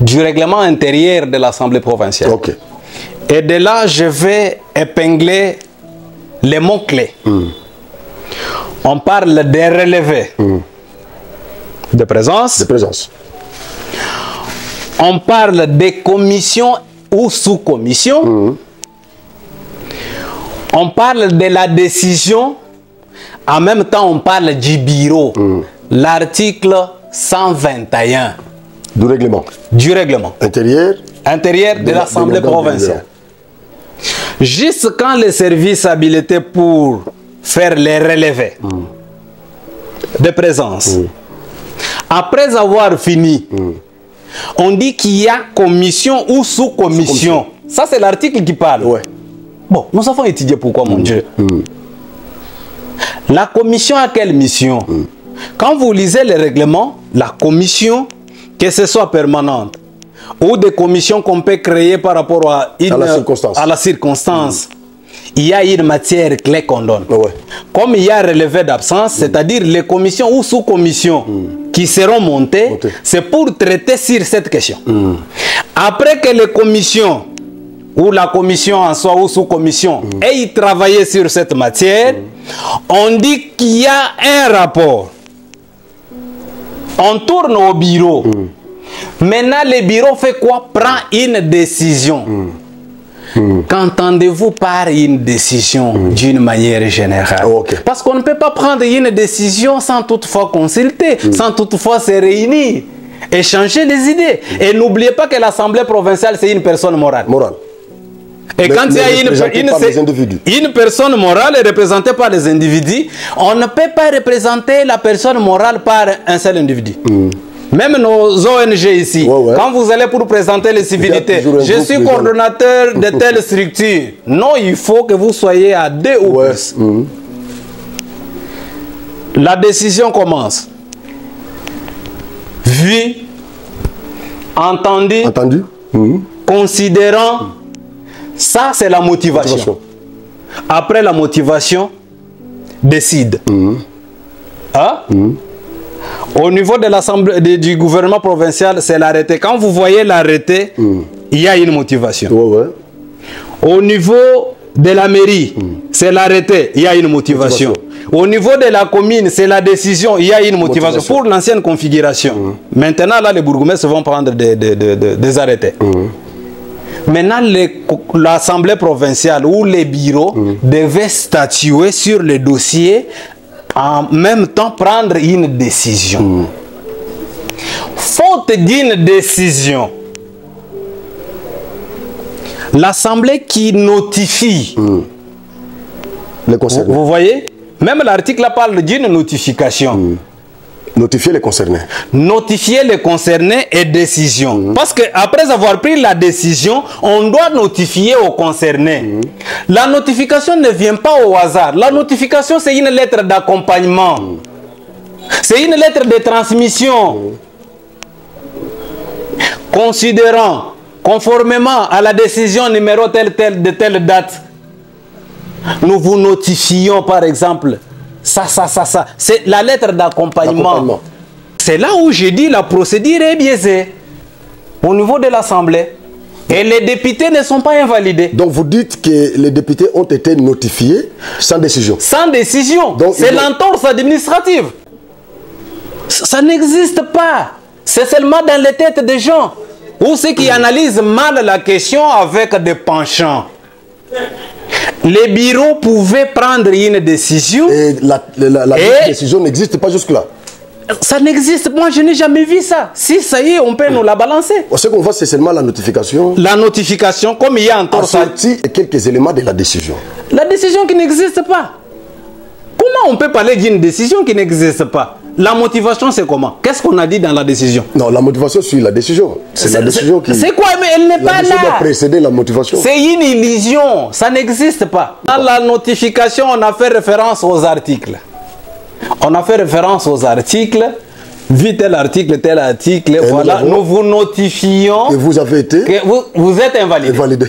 Speaker 2: du règlement intérieur de l'Assemblée provinciale.
Speaker 1: Okay.
Speaker 2: Et de là, je vais épingler les mots-clés. On parle des relevés de présence.
Speaker 1: De présence.
Speaker 2: On parle des commissions ou sous-commissions. On parle de la décision. En même temps, on parle du bureau. L'article 121.
Speaker 1: Du règlement.
Speaker 2: Du règlement.
Speaker 1: Intérieur.
Speaker 2: Intérieur de l'Assemblée provinciale. Juste quand les services habilités pour faire les relevés de présence, après avoir fini, on dit qu'il y a commission ou sous-commission. Ça, c'est l'article qui parle.
Speaker 1: Ouais.
Speaker 2: Bon, nous avons étudié pourquoi, mon Dieu. La commission a quelle mission? Quand vous lisez les règlements, la commission, que ce soit permanente, ou des commissions qu'on peut créer par rapport à la circonstance, il y a une matière clé qu'on donne.
Speaker 1: Ouais.
Speaker 2: Comme il y a relevé d'absence, c'est-à-dire les commissions ou sous-commissions qui seront montées, c'est pour traiter sur cette question. Après que les commissions, ou la commission en soi ou sous-commission, aient travaillé sur cette matière, on dit qu'il y a un rapport. On tourne au bureau. Maintenant, le bureau fait quoi? Prend une décision. Qu'entendez-vous par une décision d'une manière générale? Parce qu'on ne peut pas prendre une décision sans toutefois consulter, sans toutefois se réunir, échanger les idées. Et n'oubliez pas que l'Assemblée provinciale, c'est une personne morale. Et quand il y a une personne morale est représentée par les individus, on ne peut pas représenter la personne morale par un seul individu. Même nos ONG ici, quand vous allez pour présenter les civilités, je suis coordonnateur de telle structure. Non, il faut que vous soyez à 2 ou plus. La décision commence. Vu, entendu, considérant, ça c'est la motivation. Après la motivation, décide. Au niveau de l'Assemblée du gouvernement provincial, c'est l'arrêté. Quand vous voyez l'arrêté, il y a une motivation. Au niveau de la mairie, c'est l'arrêté, il y a une motivation. Au niveau de la commune, c'est la décision, il y a une motivation. Pour l'ancienne configuration. Maintenant, là, les bourgmestres vont prendre des arrêtés. Maintenant, l'Assemblée provinciale ou les bureaux devaient statuer sur le dossier, en même temps prendre une décision. Faute d'une décision, l'Assemblée qui notifie, vous voyez, même l'article parle d'une notification.
Speaker 1: Notifier les concernés.
Speaker 2: Notifier les concernés et décision. Parce qu'après avoir pris la décision, on doit notifier aux concernés. La notification ne vient pas au hasard. La notification, c'est une lettre d'accompagnement. C'est une lettre de transmission. Considérant, conformément à la décision numéro telle de telle date, nous vous notifions par exemple ça. C'est la lettre d'accompagnement. C'est là où j'ai dit la procédure est biaisée au niveau de l'Assemblée. Et les députés ne sont pas invalidés.
Speaker 1: Donc vous dites que les députés ont été notifiés sans décision.
Speaker 2: Sans décision. C'est l'entorse administrative. Ça n'existe pas. C'est seulement dans les têtes des gens. Ou ceux qui analysent mal la question avec des penchants. Les bureaux pouvaient prendre une décision.
Speaker 1: Et la décision n'existe pas jusque-là.
Speaker 2: Ça n'existe. Moi, je n'ai jamais vu ça. Si ça y est, on peut nous la balancer.
Speaker 1: Ce qu'on voit, c'est seulement la notification.
Speaker 2: La notification, comme il y a encore ça.
Speaker 1: Quelques éléments de la décision.
Speaker 2: La décision qui n'existe pas. Comment on peut parler d'une décision qui n'existe pas? La motivation, c'est comment? Qu'est-ce qu'on a dit dans la décision?
Speaker 1: Non, la motivation suit la décision. C'est la décision qui...
Speaker 2: C'est quoi? Mais elle n'est pas là.
Speaker 1: La décision doit précéder la motivation.
Speaker 2: C'est une illusion. Ça n'existe pas. Dans la notification, on a fait référence aux articles. On a fait référence aux articles. Vu tel article, voilà, nous vous notifions
Speaker 1: que vous avez été...
Speaker 2: Que vous êtes invalidé.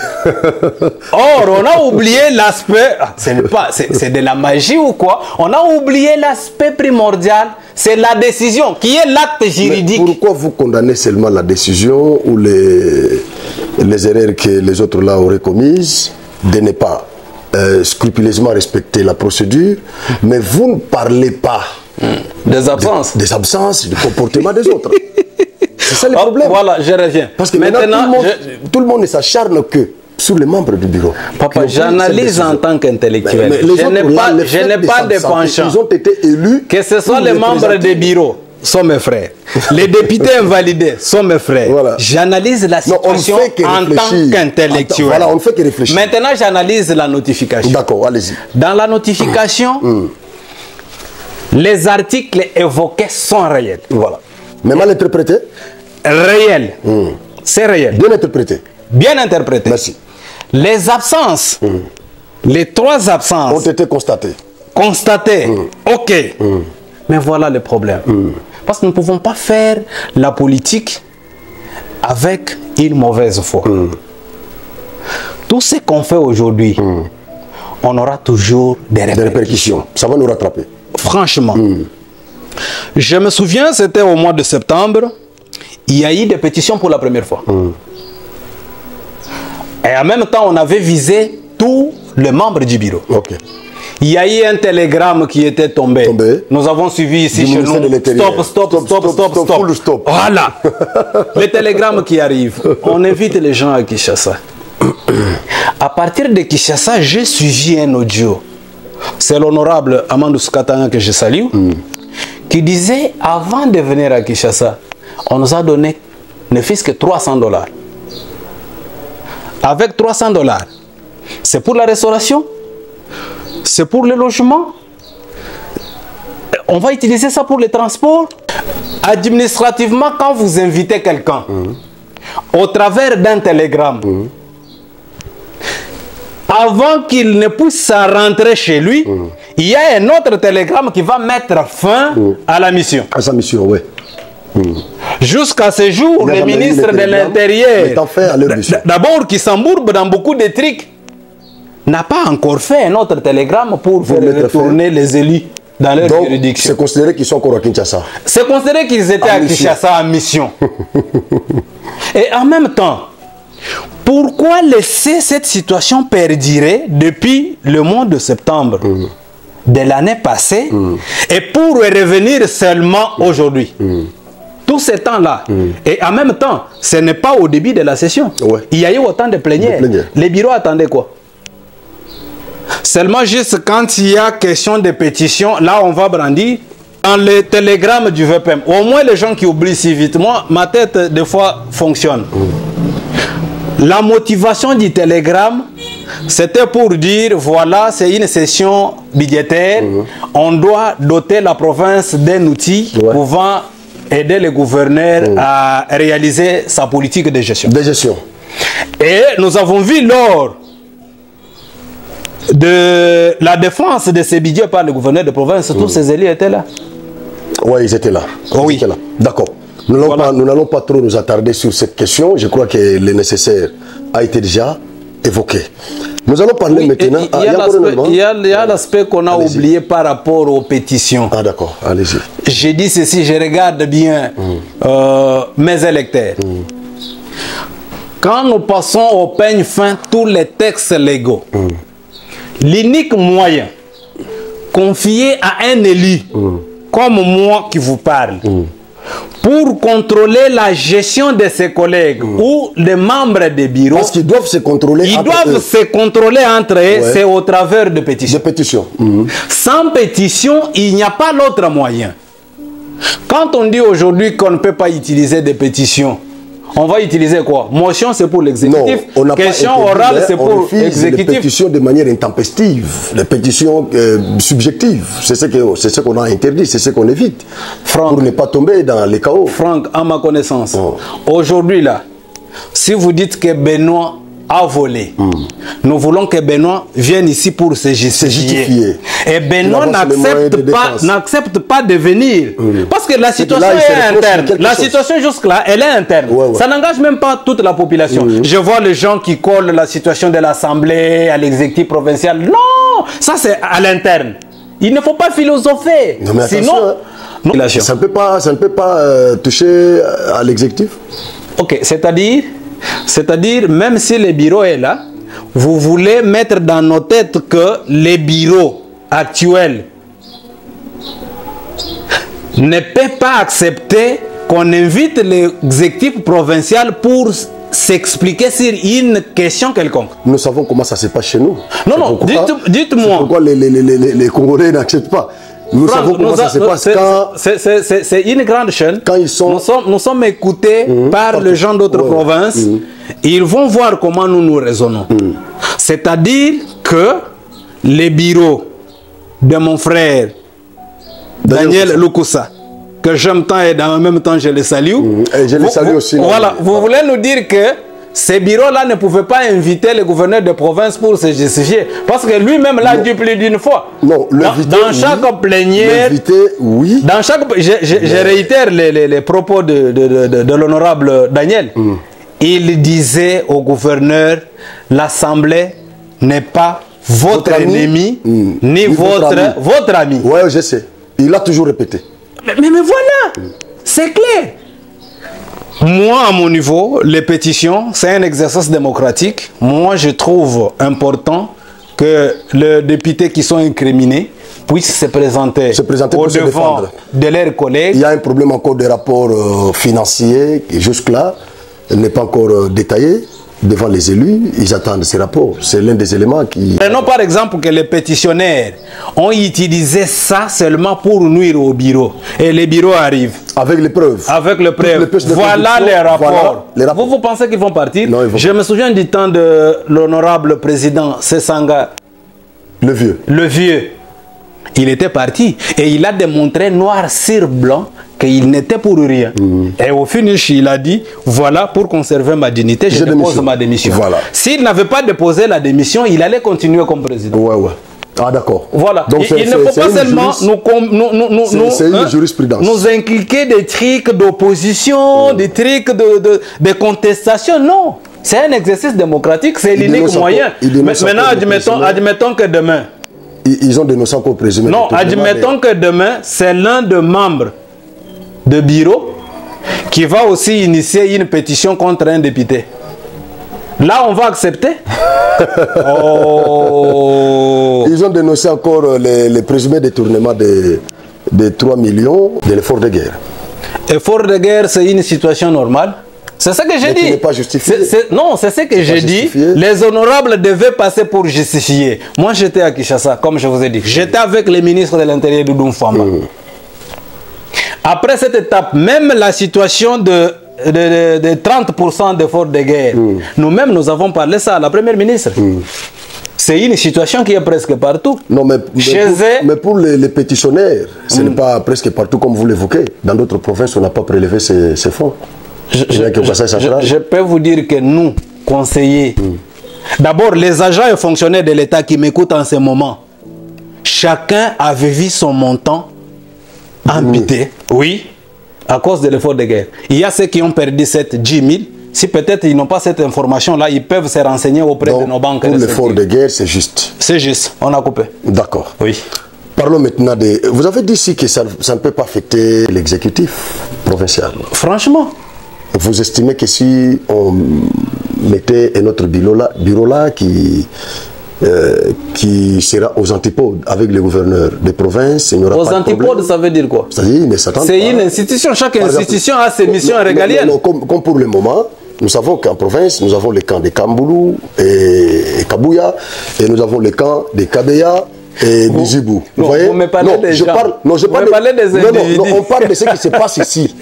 Speaker 2: Or, on a oublié l'aspect... C'est de la magie ou quoi? On a oublié l'aspect primordial. C'est la décision qui est l'acte juridique.
Speaker 1: Mais pourquoi vous condamnez seulement la décision ou les erreurs que les autres là auraient commises de ne pas scrupuleusement respecter la procédure, mais vous ne parlez pas
Speaker 2: des absences.
Speaker 1: Des absences, du comportement des autres. C'est ça le problème.
Speaker 2: Voilà, je reviens.
Speaker 1: Parce que maintenant, tout le monde ne s'acharne que sur les membres du bureau.
Speaker 2: Papa, j'analyse en tant qu'intellectuel. Je n'ai pas de penchant.
Speaker 1: Ils ont été élus.
Speaker 2: Que ce soit les membres des bureaux sont mes frères. Les députés invalidés sont mes frères. Voilà. J'analyse la situation en tant qu'intellectuel.
Speaker 1: Voilà, on ne fait que réfléchir.
Speaker 2: Maintenant, j'analyse la notification.
Speaker 1: D'accord, allez-y.
Speaker 2: Dans la notification, les articles évoqués sont réels.
Speaker 1: Voilà. Mais mal interprété?
Speaker 2: Réel. C'est réel.
Speaker 1: Bien interprété.
Speaker 2: Bien interprété.
Speaker 1: Merci.
Speaker 2: Les absences, les 3 absences
Speaker 1: ont été constatées.
Speaker 2: Constatées. Ok. Mais voilà le problème. Parce que nous ne pouvons pas faire la politique avec une mauvaise foi. Tout ce qu'on fait aujourd'hui, on aura toujours des répercussions.
Speaker 1: Ça va nous rattraper.
Speaker 2: Franchement. Je me souviens, c'était au mois de septembre, il y a eu des pétitions pour la première fois. Et en même temps, on avait visé tous les membres du bureau.
Speaker 1: Okay.
Speaker 2: Il y a eu un télégramme qui était tombé. Nous avons suivi ici chez nous. Stop. Voilà. Le télégramme qui arrive. On invite les gens à Kinshasa. À partir de Kinshasa, j'ai suivi un audio. C'est l'honorable Amadou Soukatanga que je salue. Qui disait, avant de venir à Kinshasa, on nous a donné ne fût-ce que $300. Avec $300, C'est pour la restauration, c'est pour le logement. On va utiliser ça pour les transports. Administrativement, quand vous invitez quelqu'un, au travers d'un télégramme, avant qu'il ne puisse rentrer chez lui, il y a un autre télégramme qui va mettre fin à la mission.
Speaker 1: À sa mission, oui.
Speaker 2: Jusqu'à ce jour, le ministre de l'Intérieur, d'abord qui s'embourbe dans beaucoup de trucs, n'a pas encore fait un autre télégramme pour faire retourner les élus dans leur juridiction.
Speaker 1: C'est considéré qu'ils sont encore à Kinshasa.
Speaker 2: C'est considéré qu'ils étaient à Kinshasa en mission. Et en même temps, pourquoi laisser cette situation perdurer depuis le mois de septembre de l'année passée et pour revenir seulement aujourd'hui? Tout ce temps-là. Et en même temps, ce n'est pas au début de la session. Il y a eu autant de plénières. Les bureaux attendaient quoi? Seulement juste quand il y a question de pétition, là on va brandir dans le télégramme du VPM. Au moins les gens qui oublient si vite. Moi, ma tête des fois fonctionne. La motivation du télégramme, c'était pour dire, voilà, c'est une session budgétaire. On doit doter la province d'un outil pouvant aider le gouverneur à réaliser sa politique de gestion. Et nous avons vu lors de la défense de ces budgets par le gouverneur de province, tous ces élus étaient là.
Speaker 1: Oui, ils étaient là. D'accord. Nous n'allons pas trop nous attarder sur cette question. Je crois que le nécessaire a été déjà évoqué. Nous allons parler maintenant...
Speaker 2: Il y a l'aspect qu'on a oublié par rapport aux pétitions.
Speaker 1: Ah d'accord, allez-y.
Speaker 2: J'ai dit ceci, je regarde bien mes électeurs. Quand nous passons au peigne fin tous les textes légaux, l'unique moyen confié à un élu, comme moi qui vous parle, pour contrôler la gestion de ses collègues ou des membres des bureaux.
Speaker 1: Parce qu'ils doivent se contrôler
Speaker 2: entre eux, c'est au travers de pétitions. Sans pétition, il n'y a pas l'autre moyen. Quand on dit aujourd'hui qu'on ne peut pas utiliser des pétitions, on va utiliser quoi? Motion, c'est pour l'exécutif. Question orale, c'est pour l'exécutif.
Speaker 1: Les pétitions de manière intempestive, les pétitions subjectives, c'est ce qu'on a interdit, c'est ce qu'on évite. Franck, pour ne pas tomber dans les chaos.
Speaker 2: Franck, à ma connaissance, aujourd'hui là, si vous dites que Benoît a volé, nous voulons que Benoît vienne ici pour se justifier. Et Benoît n'accepte pas de venir. Parce que la situation est interne. La situation jusque-là, elle est interne. Ça n'engage même pas toute la population. Je vois les gens qui collent la situation de l'Assemblée à l'exécutif provincial. Non, ça c'est à l'interne. Il ne faut pas philosopher.
Speaker 1: Non, mais sinon, ça ne peut pas toucher à l'exécutif.
Speaker 2: Ok, c'est-à-dire, même si le bureau est là, vous voulez mettre dans nos têtes que les bureaux actuels ne peuvent pas accepter qu'on invite l'exécutif provincial pour s'expliquer sur une question quelconque.
Speaker 1: Nous savons comment ça se passe chez nous.
Speaker 2: Non, dites-moi.
Speaker 1: Pourquoi les Congolais n'acceptent pas? Nous savons comment ça se passe quand...
Speaker 2: C'est une grande chaîne.
Speaker 1: Quand ils sont...
Speaker 2: Nous sommes écoutés par les gens d'autres provinces. Ils vont voir comment nous raisonnons. C'est-à-dire que les bureaux de mon frère Daniel Lukusa, que j'aime tant et en même temps je le salue.
Speaker 1: Et je le salue aussi.
Speaker 2: Voilà, vous voulez nous dire que ces bureaux-là ne pouvaient pas inviter le gouverneur de province pour se justifier. Parce que lui-même l'a dit plus d'une fois.
Speaker 1: Non,
Speaker 2: dans chaque plénière...
Speaker 1: oui.
Speaker 2: Dans chaque... Je réitère les propos de l'honorable Daniel. Il disait au gouverneur, l'Assemblée n'est pas votre ennemi, ni votre ami.
Speaker 1: Oui, je sais. Il l'a toujours répété.
Speaker 2: Mais voilà, c'est clair. Moi, à mon niveau, les pétitions, c'est un exercice démocratique. Moi, je trouve important que les députés qui sont incriminés puissent se présenter au devant de leurs collègues.
Speaker 1: Il y a un problème encore des rapports financiers, et jusque-là, elle n'est pas encore détaillée. devant les élus, ils attendent ces rapports. C'est l'un des éléments qui...
Speaker 2: Prenons par exemple que les pétitionnaires ont utilisé ça seulement pour nuire au bureau. Et les bureaux arrivent.
Speaker 1: Avec les preuves.
Speaker 2: Avec les preuves. Voilà les rapports.
Speaker 1: Voilà
Speaker 2: Vous pensez qu'ils vont partir?
Speaker 1: Non,
Speaker 2: je me souviens du temps de l'honorable président Sessanga.
Speaker 1: Le vieux.
Speaker 2: Le vieux. Il était parti. Et il a démontré noir sur blanc qu'il n'était pour rien. Et au finish, il a dit, voilà, pour conserver ma dignité, je dépose ma démission. Voilà. S'il n'avait pas déposé la démission, il allait continuer comme président.
Speaker 1: Ouais, ouais. Ah, d'accord.
Speaker 2: Voilà. Donc, il ne faut pas seulement nous inculquer des trucs d'opposition, des trucs de contestation. Non. C'est un exercice démocratique, c'est l'unique moyen. Maintenant, admettons que demain...
Speaker 1: Ils ont dénoncé encore présumé.
Speaker 2: Non, admettons que demain, c'est l'un des membres de bureau qui va aussi initier une pétition contre un député. Là, on va accepter. Oh.
Speaker 1: Ils ont dénoncé encore les présumés détournements de 3 millions de l'effort de guerre.
Speaker 2: Effort de guerre, c'est une situation normale. C'est ce que j'ai dit.
Speaker 1: Pas justifié.
Speaker 2: Non, c'est ce que j'ai dit. Les honorables devaient passer pour justifier. Moi, j'étais à Kinshasa, comme je vous ai dit. J'étais avec le ministre de l'Intérieur, Doudou Mfama. Après cette étape, même la situation de 30% d'efforts de guerre, nous-mêmes, nous avons parlé ça à la première ministre. C'est une situation qui est presque partout.
Speaker 1: Non, mais pour les pétitionnaires, ce n'est pas presque partout comme vous l'évoquez. Dans d'autres provinces, on n'a pas prélevé ces fonds.
Speaker 2: Je peux vous dire que nous, conseillers, d'abord les agents et fonctionnaires de l'État qui m'écoutent en ce moment, chacun avait vu son montant amputé, oui, à cause de l'effort de guerre. Il y a ceux qui ont perdu 10 000. Si peut-être ils n'ont pas cette information-là, ils peuvent se renseigner auprès de nos banques.
Speaker 1: Pour l'effort de guerre, c'est juste.
Speaker 2: C'est juste, on a coupé.
Speaker 1: D'accord.
Speaker 2: Oui.
Speaker 1: Parlons maintenant de... Vous avez dit ici que ça ne peut pas affecter l'exécutif provincial.
Speaker 2: Franchement.
Speaker 1: Vous estimez que si on mettait un autre bureau là qui sera aux antipodes avec les gouverneurs des provinces, il n'y aura pas de problème.
Speaker 2: Aux antipodes, ça veut dire quoi?
Speaker 1: C'est-à-dire,
Speaker 2: c'est une institution. Chaque institution a ses missions régaliennes.
Speaker 1: Comme pour le moment, nous savons qu'en province, nous avons les camps de Kamboulou et Kabouya, et nous avons les camps de Kabeya et Bizibou. Vous voyez?
Speaker 2: Vous me parlez des gens.
Speaker 1: Je parle des individus. Non, on parle de ce qui se passe ici.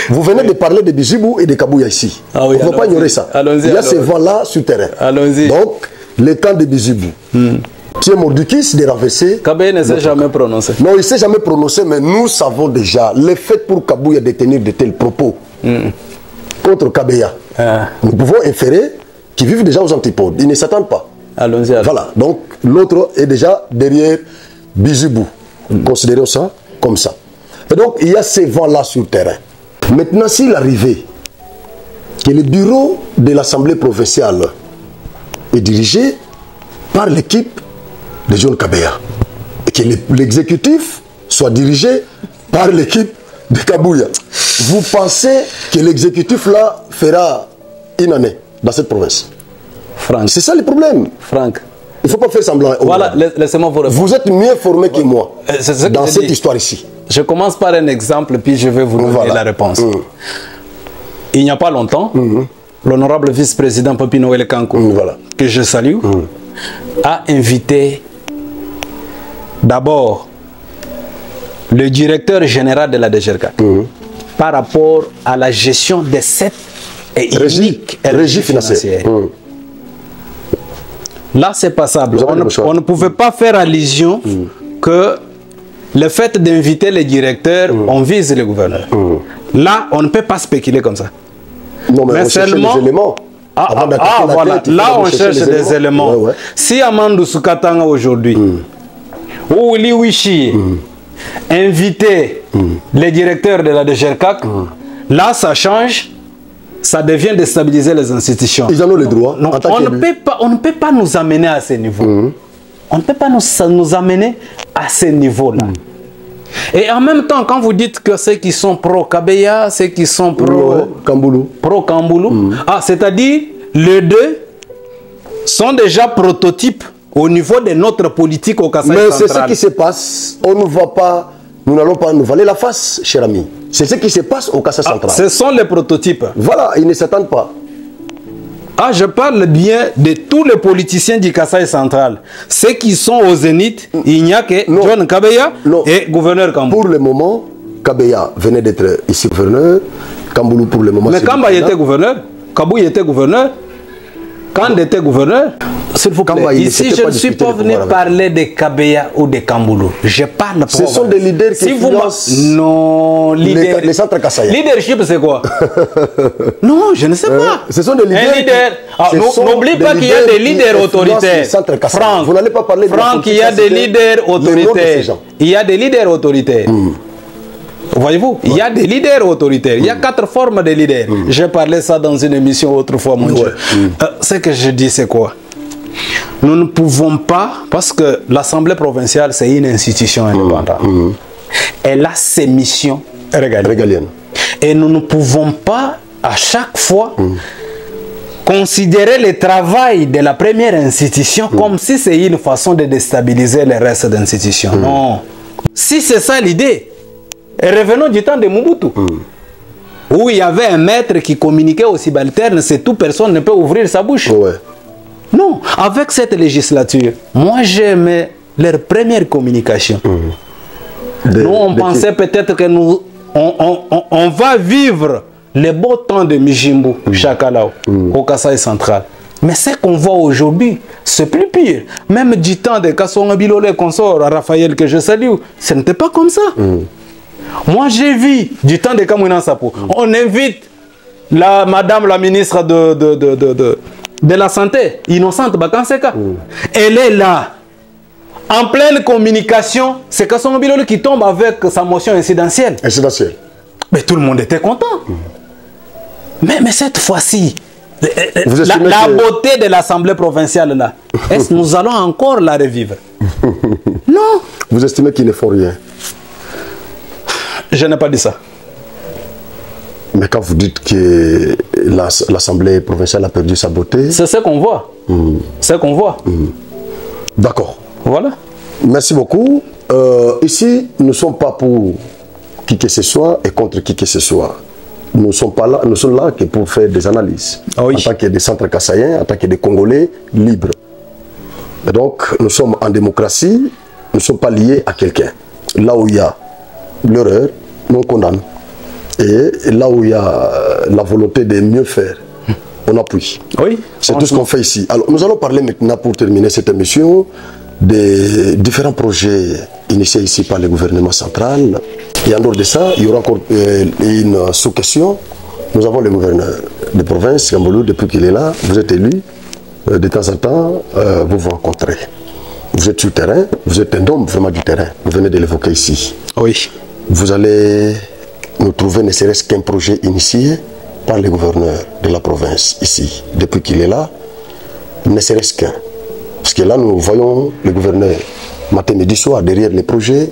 Speaker 1: Vous venez de parler de Bizibou et de Kabouya ici.
Speaker 2: Ah oui,
Speaker 1: on ne peut pas ignorer ça. Il y a ces vents-là sur terrain.
Speaker 2: Allons-y.
Speaker 1: Donc, le camp de Bizibou. Pierre Mordukis de Ravessé.
Speaker 2: Kabouya ne s'est jamais prononcé.
Speaker 1: Non, il ne s'est jamais prononcé, mais nous savons déjà le fait pour Kabouya de tenir de tels propos contre Kabeya. Nous pouvons inférer qu'ils vivent déjà aux antipodes. Ils ne s'attendent pas.
Speaker 2: Allons-y.
Speaker 1: Voilà, donc l'autre est déjà derrière Bizibou. Considérons ça comme ça. Et donc, il y a ces vents-là sur le terrain. Maintenant, s'il arrivait que le bureau de l'Assemblée provinciale est dirigé par l'équipe de John Kabeya et que l'exécutif soit dirigé par l'équipe de Kabouya, vous pensez que l'exécutif là fera une année dans cette province?
Speaker 2: Franck.
Speaker 1: C'est ça le problème.
Speaker 2: Franck.
Speaker 1: Il ne faut pas faire semblant.
Speaker 2: Voilà, laissez-moi vous répondre.
Speaker 1: Vous êtes mieux formé que moi dans cette histoire ici.
Speaker 2: Je commence par un exemple, puis je vais vous donner la réponse. Il n'y a pas longtemps, l'honorable vice-président Papi Noël Kankou, que je salue, a invité d'abord le directeur général de la DGRK par rapport à la gestion de cette unique régie financière. Là, c'est passable. On ne pouvait pas faire allusion que le fait d'inviter les directeurs, on vise les gouverneurs. Là, on ne peut pas spéculer comme ça.
Speaker 1: Non, mais on cherche les éléments.
Speaker 2: Voilà. Là, on cherche des éléments. Si Amandou Soukatanga aujourd'hui, ou Willy Wishi, inviter les directeurs de la DGRCAC, là, ça change. Ça devient déstabiliser les institutions.
Speaker 1: Ils en ont le droit.
Speaker 2: Non, on ne peut pas nous amener à ce niveau. On ne peut pas nous amener à ce niveau-là. Et en même temps, quand vous dites que ceux qui sont pro-Kabeya, ceux qui sont
Speaker 1: pro-Kamboulou,
Speaker 2: c'est-à-dire les deux sont déjà prototypes au niveau de notre politique au Kasaï central.
Speaker 1: Mais c'est ce qui se passe. On ne va pas, nous n'allons pas nous valer la face, cher ami. C'est ce qui se passe au Kasaï central.
Speaker 2: Ce sont les prototypes.
Speaker 1: Voilà, ils ne s'attendent pas.
Speaker 2: Ah, je parle bien de tous les politiciens du Kasaï central. Ceux qui sont au Zénith, il n'y a que John Kabeya et gouverneur Kambou.
Speaker 1: Pour le moment, Kabeya venait d'être ici gouverneur. Kamboulou pour le moment.
Speaker 2: Mais Kamba était gouverneur. Kabou était gouverneur. Quand il était gouverneur, s'il vous plaît, ici je ne suis pas venu parler de Kabeya ou de Kamboulou. Je parle pour
Speaker 1: ce sont des leaders qui financent
Speaker 2: non,
Speaker 1: les centres Kasaïens.
Speaker 2: Leadership, c'est quoi? Non, je ne sais pas.
Speaker 1: Ce sont des leaders.
Speaker 2: Un leader. Ah, n'oublie pas qu'il y a des leaders autoritaires.
Speaker 1: Franck, vous n'allez pas parler de
Speaker 2: Franck, il y a des leaders autoritaires. Il y a des leaders autoritaires. Voyez-vous, il y a des leaders autoritaires. Il y a 4 formes de leaders. J'ai parlé ça dans une émission autrefois, mon Dieu. Ce que je dis, c'est quoi? Nous ne pouvons pas, parce que l'Assemblée provinciale, c'est une institution indépendante. Elle a ses missions régaliennes. Et nous ne pouvons pas, à chaque fois, considérer le travail de la première institution comme si c'est une façon de déstabiliser le reste d'institutions. Non. Si c'est ça l'idée, et revenons du temps de Mobutu, où il y avait un maître qui communiquait aux subalternes, c'est tout, personne ne peut ouvrir sa bouche. Non, avec cette législature, moi j'aimais leur première communication. Nous, on pensait peut-être que nous, on va vivre les beaux temps de Mijimbu, Chakalao, au Kasaï central. Mais ce qu'on voit aujourd'hui, c'est plus pire. Même du temps de Kassonga Bilole, consort, à Raphaël, que je salue, ce n'était pas comme ça. Moi, j'ai vu du temps de Kamouina Sapo. On invite madame la ministre de la Santé, Innocente Bakanseka. Elle est là. En pleine communication, c'est Kassonga Bilole qui tombe avec sa motion incidentielle. Mais tout le monde était content. Mais cette fois-ci, la beauté de l'Assemblée provinciale, là, est-ce que nous allons encore la revivre? Non.
Speaker 1: Vous estimez qu'ils ne font rien?
Speaker 2: Je n'ai pas dit ça.
Speaker 1: Mais quand vous dites que l'Assemblée provinciale a perdu sa beauté...
Speaker 2: C'est ce qu'on voit. C'est ce qu'on voit.
Speaker 1: D'accord.
Speaker 2: Voilà.
Speaker 1: Merci beaucoup. Ici, nous ne sommes pas pour qui que ce soit et contre qui que ce soit. Nous sommes là que pour faire des analyses. En tant que des centres kassaïens, en tant que des Congolais libres. Et donc, nous sommes en démocratie, nous ne sommes pas liés à quelqu'un. Là où il y a l'erreur, nous on condamne. Et là où il y a la volonté de mieux faire, on appuie.
Speaker 2: Oui.
Speaker 1: C'est tout ce qu'on fait ici. Alors, nous allons parler maintenant, pour terminer cette émission, des différents projets initiés ici par le gouvernement central. Et en dehors de ça, il y aura encore une sous-question. Nous avons le gouverneur de province, Kamboulou, depuis qu'il est là. Vous êtes élu. De temps en temps, vous vous rencontrez. Vous êtes sur le terrain. Vous êtes un homme vraiment du terrain. Vous venez de l'évoquer ici.
Speaker 2: Oui.
Speaker 1: Vous allez nous trouver ne serait-ce qu'un projet initié par le gouverneur de la province ici, depuis qu'il est là, ne serait-ce qu'un. Parce que là, nous voyons le gouverneur matin, midi, soir derrière les projets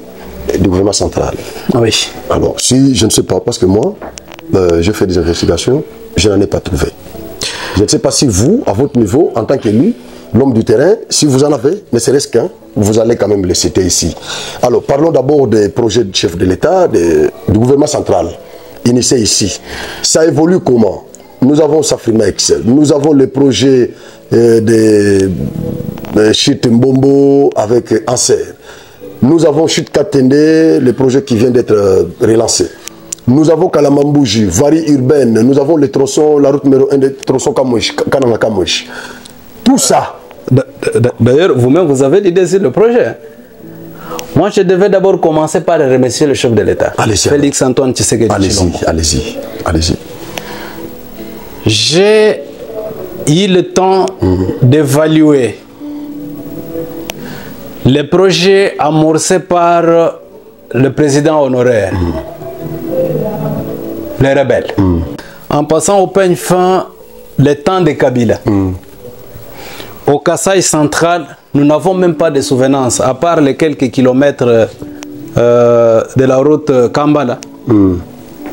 Speaker 1: du gouvernement central.
Speaker 2: Oui.
Speaker 1: Alors, si je ne sais pas, parce que moi, je fais des investigations, je n'en ai pas trouvé. Je ne sais pas si vous, à votre niveau, en tant qu'élu, l'homme du terrain, si vous en avez, ne serait-ce qu'un, vous allez quand même le citer ici. Alors, parlons d'abord des projets du chef de l'État, du gouvernement central, initiés ici. Ça évolue comment? Nous avons Safrimex, nous avons le projet de Chit Mbombo avec Anser. Nous avons Chit Katende, le projet qui vient d'être relancé. Nous avons Kalamambouji, Varie urbaine, nous avons le tronçon, la route numéro 1 de tronçon Kamouch, Kananga Kamouch. Tout ça.
Speaker 2: D'ailleurs, vous-même, vous avez l'idée sur le projet. Moi, je devais d'abord commencer par remercier le chef de l'État, Félix Antoine Tshisekedi.
Speaker 1: Allez-y.
Speaker 2: J'ai eu le temps d'évaluer les projets amorcés par le président honoraire, les rebelles, en passant au peigne fin le temps de Kabila. Au Kasaï central, nous n'avons même pas de souvenance, à part les quelques kilomètres de la route Kambala.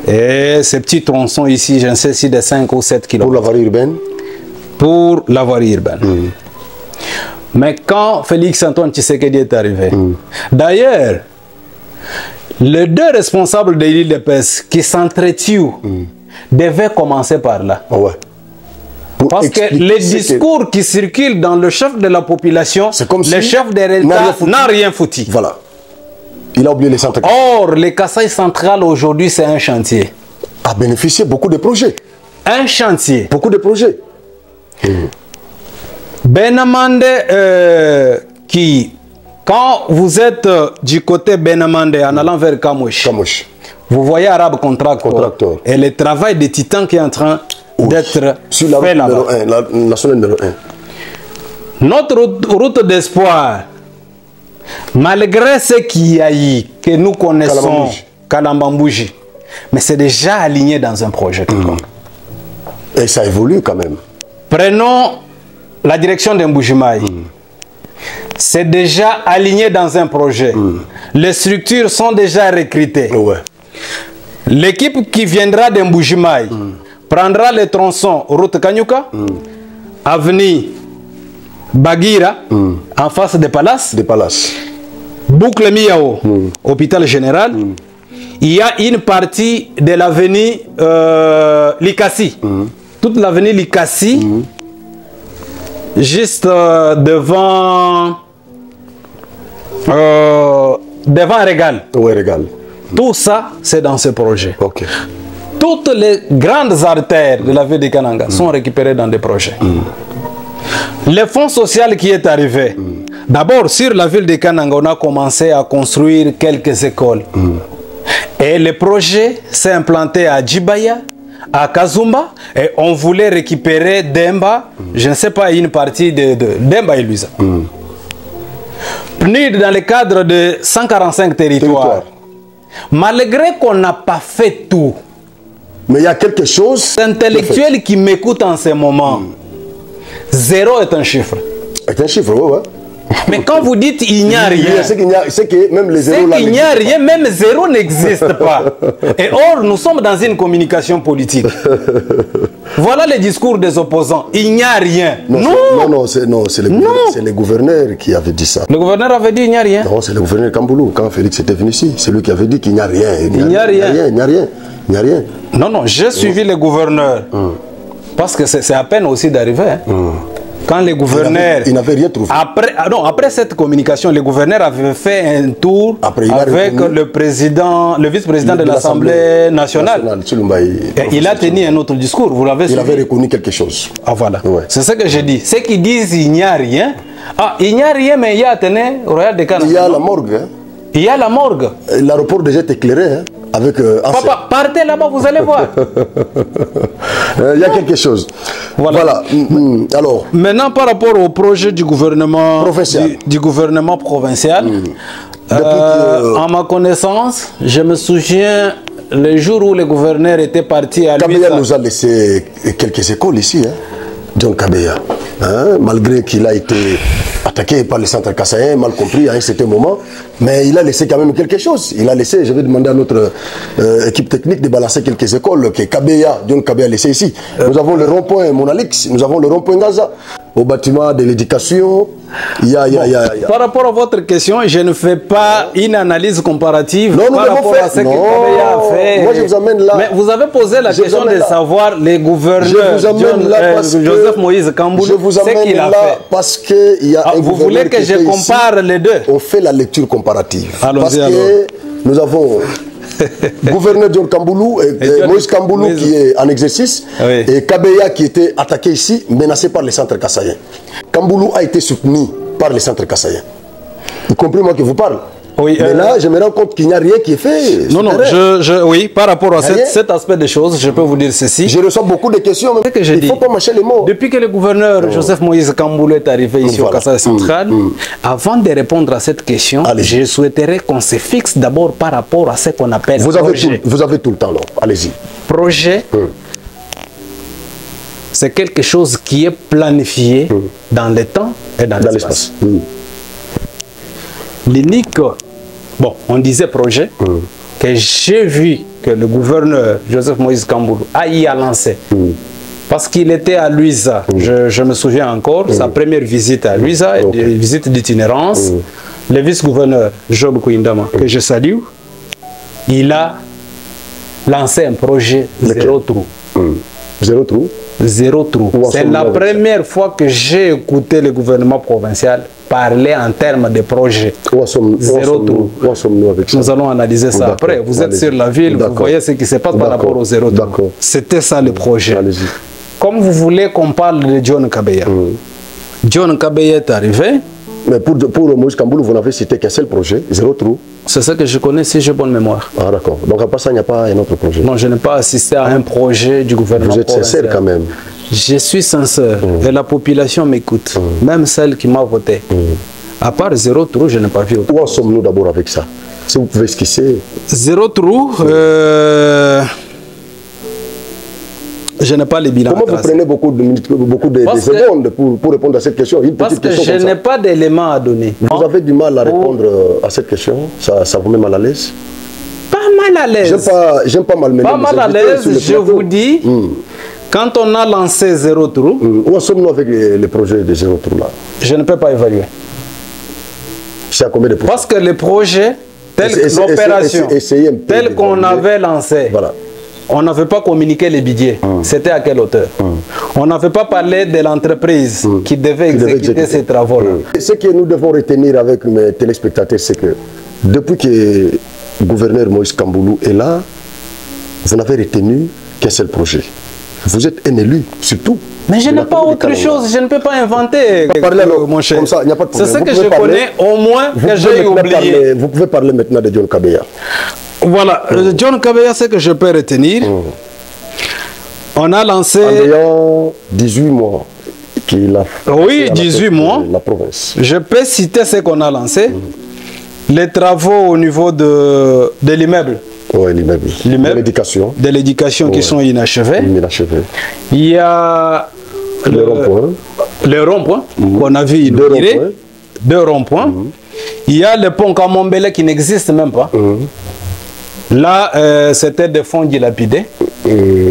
Speaker 2: Et ces petits tronçons ici, je ne sais si de 5 ou 7 kilomètres.
Speaker 1: Pour la voirie urbaine?
Speaker 2: Pour la voirie urbaine. Mais quand Félix Antoine Tshisekedi est arrivé, d'ailleurs, les deux responsables de l'île de Pes qui s'entretuent devaient commencer par là. Parce que les discours qui circulent dans le chef de la population,
Speaker 1: comme
Speaker 2: le chef de l'État n'a rien foutu.
Speaker 1: Voilà. Il a oublié les centres.
Speaker 2: Or, le Kasaï central aujourd'hui, c'est un chantier.
Speaker 1: A bénéficié beaucoup de projets.
Speaker 2: Un chantier.
Speaker 1: Beaucoup de projets.
Speaker 2: Benamande, qui, quand vous êtes du côté Benamande en allant vers Kamouche, vous voyez Arabe Contractor et le travail des titans qui est en train d'être fait là-bas.
Speaker 1: La nationale numéro 1.
Speaker 2: Notre route d'espoir, malgré ce qu'il y a eu, que nous connaissons, Kalambambouji, mais c'est déjà aligné dans un projet.
Speaker 1: Et ça évolue quand même.
Speaker 2: Prenons la direction d'Mboujimaï. C'est déjà aligné dans un projet. Les structures sont déjà recrutées. L'équipe qui viendra d'Mboujimaï prendra les tronçons route Kanyuka, avenue Bagira, en face des palaces. Boucle Miao, hôpital général. Il y a une partie de l'avenue Likassi. Toute l'avenue Likassi, juste devant Régal.
Speaker 1: Régal.
Speaker 2: Tout ça, c'est dans ce projet. Toutes les grandes artères de la ville de Kananga sont récupérées dans des projets. Le fonds social qui est arrivé, d'abord sur la ville de Kananga, on a commencé à construire quelques écoles. Et le projet s'est implanté à Djibaya, à Kazumba, et on voulait récupérer Demba, je ne sais pas, une partie de Demba et Luisa. PNUD dans le cadre de 145 territoires. Malgré qu'on n'a pas fait tout,
Speaker 1: mais il y a quelque chose
Speaker 2: intellectuel qui m'écoute en ce moment. 0 est un chiffre.
Speaker 1: C'est un chiffre, oui.
Speaker 2: Mais quand vous dites il n'y a rien,
Speaker 1: c'est que même les zéros là,
Speaker 2: il n'y a rien, même 0 n'existe pas. Et or, nous sommes dans une communication politique. Voilà le discours des opposants. Il n'y a rien.
Speaker 1: Non, c'est le gouverneur qui avait dit ça.
Speaker 2: Le gouverneur avait dit il n'y a rien.
Speaker 1: Non, c'est le gouverneur Kamboulou. Quand Félix était venu ici, c'est lui qui avait dit qu'il n'y a rien.
Speaker 2: Il n'y a rien.
Speaker 1: rien.
Speaker 2: Non, j'ai suivi le gouverneur. Parce que c'est à peine aussi d'arriver. Quand les gouverneurs...
Speaker 1: Il n'avait rien trouvé.
Speaker 2: Après cette communication, le gouverneur avait fait un tour avec le vice-président de l'Assemblée nationale. Et il a tenu un autre discours, vous l'avez suivi.
Speaker 1: Il avait reconnu quelque chose.
Speaker 2: Ah voilà, c'est ce que j'ai dit. Ceux qui disent il n'y a rien, il n'y a rien, mais il y a Royal de Canada.
Speaker 1: Il y a la morgue.
Speaker 2: Il y a la morgue.
Speaker 1: L'aéroport déjà est éclairé. Avec
Speaker 2: Papa, partez là-bas, vous allez voir.
Speaker 1: Il y a quelque chose. Voilà. Alors.
Speaker 2: Maintenant, par rapport au projet du gouvernement provincial, à ma connaissance, je me souviens le jour où le gouverneur était parti à
Speaker 1: Kabeya nous a laissé quelques écoles ici. John Kabeya. Malgré qu'il a été attaqué par les centres kassaïens, mal compris à un certain moment, mais il a laissé quand même quelque chose. Il a laissé, je vais demander à notre équipe technique de balancer quelques écoles que John Kabeya a laissé ici. Nous avons le rond-point Monalix, nous avons le rond-point Gaza, au bâtiment de l'éducation.
Speaker 2: Par rapport à votre question, je ne fais pas une analyse comparative par rapport à ce que Kabeya a fait.
Speaker 1: Moi, je vous amène là.
Speaker 2: Mais vous avez posé la question de savoir les gouverneurs Joseph Moïse Kamboulou, ce qu'il a fait.
Speaker 1: Parce qu'il y a un
Speaker 2: vous voulez que je compare les deux?
Speaker 1: On fait la lecture comparative.
Speaker 2: Parce
Speaker 1: que nous avons gouverneur John Kamboulou et Moïse Kamboulou qui est en exercice, et Kabeya qui était attaqué ici, menacé par les centres kassaïens. Kamboulou a été soutenu par les centres kassaïens. Vous comprenez moi que vous parle?
Speaker 2: Oui,
Speaker 1: mais là, je me rends compte qu'il n'y a rien qui est fait.
Speaker 2: Non, oui, par rapport à cet aspect des choses, je peux vous dire ceci.
Speaker 1: Je reçois beaucoup de questions, mais il ne faut pas mâcher les mots.
Speaker 2: Depuis que le gouverneur Joseph Moïse Kamboulou est arrivé ici au Kasaï central, avant de répondre à cette question, je souhaiterais qu'on se fixe d'abord par rapport à ce qu'on appelle projet.
Speaker 1: Vous avez tout le temps, alors. Allez-y.
Speaker 2: Projet, c'est quelque chose qui est planifié dans le temps et dans l'espace. L'unique, on disait projet, que j'ai vu que le gouverneur Joseph Moïse Kamboulou a y lancé. Parce qu'il était à Luisa, je me souviens encore, sa première visite à Luisa, visite d'itinérance. Le vice-gouverneur Job Kouindama, que je salue, il a lancé un projet zéro trou.
Speaker 1: Zéro trou?
Speaker 2: Zéro trou. C'est la première fois que j'ai écouté le gouvernement provincial parler en termes de projet. Zéro trou. Nous allons analyser ça après. Vous êtes sur la ville, vous voyez ce qui se passe par rapport au zéro trou. C'était ça le projet. Comme vous voulez qu'on parle de John Kabeya. John Kabeya est arrivé.
Speaker 1: Mais pour Moïse Kamboulou, vous n'avez cité qu'un seul projet, zéro trou.
Speaker 2: C'est ça que je connais si j'ai bonne mémoire.
Speaker 1: Ah d'accord. Donc à part ça, il n'y a pas un autre projet.
Speaker 2: Non, je n'ai pas assisté à un projet du gouvernement.
Speaker 1: Vous êtes sincère quand même.
Speaker 2: Je suis sincère. Et la population m'écoute. Même celle qui m'a voté. À part zéro trou, je n'ai pas vu autre.
Speaker 1: Où en sommes-nous d'abord avec ça? Si vous pouvez esquisser.
Speaker 2: Zéro trou, je n'ai pas les bilans.
Speaker 1: Comment vous prenez beaucoup de secondes pour répondre à cette question?
Speaker 2: Parce que je n'ai pas d'éléments à donner.
Speaker 1: Vous avez du mal à répondre à cette question? Ça vous met mal à l'aise?
Speaker 2: Pas mal à l'aise.
Speaker 1: J'aime pas malmener.
Speaker 2: Pas mal à l'aise, je vous dis. Quand on a lancé zéro trou.
Speaker 1: Où en sommes-nous avec les projets de zéro trou là?
Speaker 2: Je ne peux pas évaluer.
Speaker 1: C'est à combien de pourcents?
Speaker 2: Parce que les projets, l'opération, telle qu'on avait lancé. Voilà. On n'avait pas communiqué les budgets. C'était à quelle hauteur? On n'avait pas parlé de l'entreprise qui devait exécuter ces travaux-là.
Speaker 1: Ce que nous devons retenir avec mes téléspectateurs, c'est que depuis que le gouverneur Moïse Kamboulou est là, vous n'avez retenu qu'un seul projet. Vous êtes un élu, surtout.
Speaker 2: Mais je n'ai pas autre chose, je ne peux pas inventer, mon cher. C'est ce que je connais, au moins que j'ai oublié.
Speaker 1: Vous pouvez parler maintenant de John Kabeya.
Speaker 2: Voilà, John Kabeya, c'est que je peux retenir. On a lancé...
Speaker 1: En 18 mois qu'il a fait.
Speaker 2: Oui, 18 mois.
Speaker 1: La province.
Speaker 2: Je peux citer ce qu'on a lancé. Les travaux au niveau de l'immeuble.
Speaker 1: Oui, l'immeuble.
Speaker 2: De l'éducation qui sont inachevés. Il y a le rond-point qu'on a vu inaugurer. Deux ronds-points. Il y a le pont Kamombele qui n'existe même pas. Là, c'était des fonds dilapidés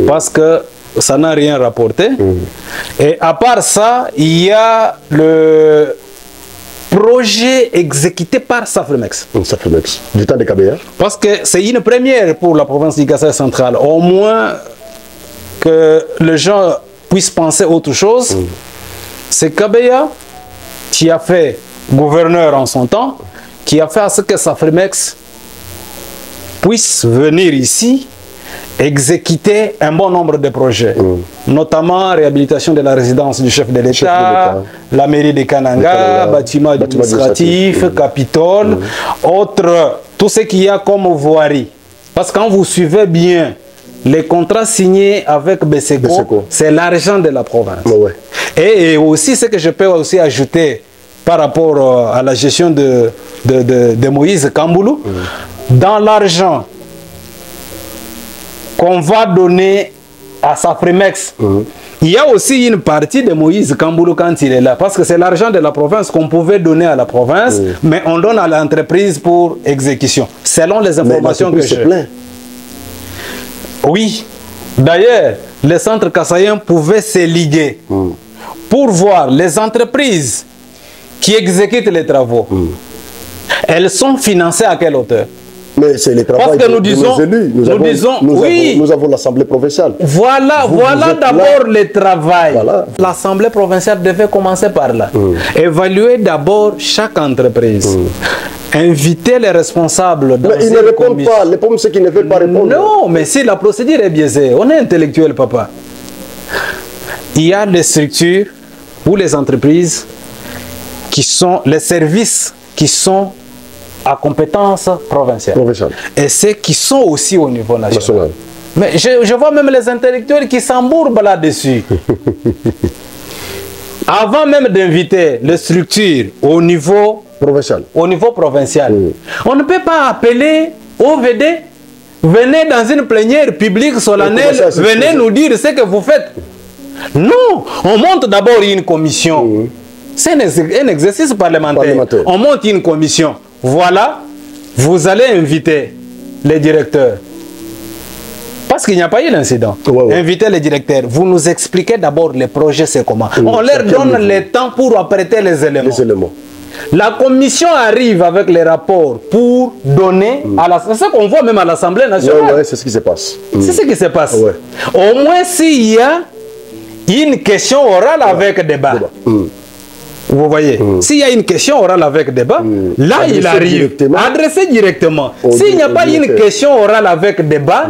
Speaker 2: parce que ça n'a rien rapporté. Et à part ça, il y a le projet exécuté par Safremex.
Speaker 1: Safremex, du temps de Kabeya.
Speaker 2: Parce que c'est une première pour la province du Kasaï central. Au moins que les gens puissent penser autre chose. C'est Kabeya qui a fait gouverneur en son temps, qui a fait à ce que Safremex puisse venir ici exécuter un bon nombre de projets, notamment réhabilitation de la résidence du chef de l'État, la mairie de Kananga, bâtiments administratifs, Capitole, autres, tout ce qu'il y a comme voirie. Parce que quand vous suivez bien les contrats signés avec Beseko, c'est l'argent de la province. Et aussi, ce que je peux aussi ajouter par rapport à la gestion de Moïse Kamboulou, dans l'argent qu'on va donner à Safremex, il y a aussi une partie de Moïse Kamboulou quand il est là, parce que c'est l'argent de la province qu'on pouvait donner à la province, mais on donne à l'entreprise pour exécution, selon les informations que j'ai. Oui, d'ailleurs, les centres kassaïens pouvaient se liguer pour voir les entreprises qui exécutent les travaux. Elles sont financées à quelle hauteur?
Speaker 1: Mais c'est le travail
Speaker 2: de nos élus.
Speaker 1: Nous avons l'Assemblée provinciale.
Speaker 2: Voilà d'abord le travail. L'Assemblée provinciale devait commencer par là. Évaluer d'abord chaque entreprise. Inviter les responsables dans
Speaker 1: mais ils ne répondent pas. Le problème, c'est qu'ils ne veulent pas répondre.
Speaker 2: Non, mais si la procédure est biaisée, on est intellectuel, papa. Il y a des structures ou les entreprises qui sont les services qui sont à compétence provinciale. Et ceux qui sont aussi au niveau national. Mais je vois même les intellectuels qui s'embourbent là-dessus. Avant même d'inviter les structures au niveau provincial, on ne peut pas appeler OVD, venez dans une plénière publique solennelle, venez nous dire ce que vous faites. Non, on monte d'abord une commission. C'est un exercice parlementaire. On monte une commission. Voilà, vous allez inviter les directeurs. Parce qu'il n'y a pas eu l'incident. Invitez les directeurs. Vous nous expliquez d'abord les projets, c'est comment. On leur donne le temps pour apprêter les éléments. La commission arrive avec les rapports pour donner à la... C'est ça qu'on voit même à l'Assemblée nationale.
Speaker 1: C'est ce qui se passe.
Speaker 2: C'est ce qui se passe. Au moins s'il y a une question orale avec débat. Vous voyez, s'il y a une question orale avec débat, là
Speaker 1: Adressé
Speaker 2: il arrive,
Speaker 1: directement.
Speaker 2: adressé directement. S'il n'y a pas une question orale avec débat,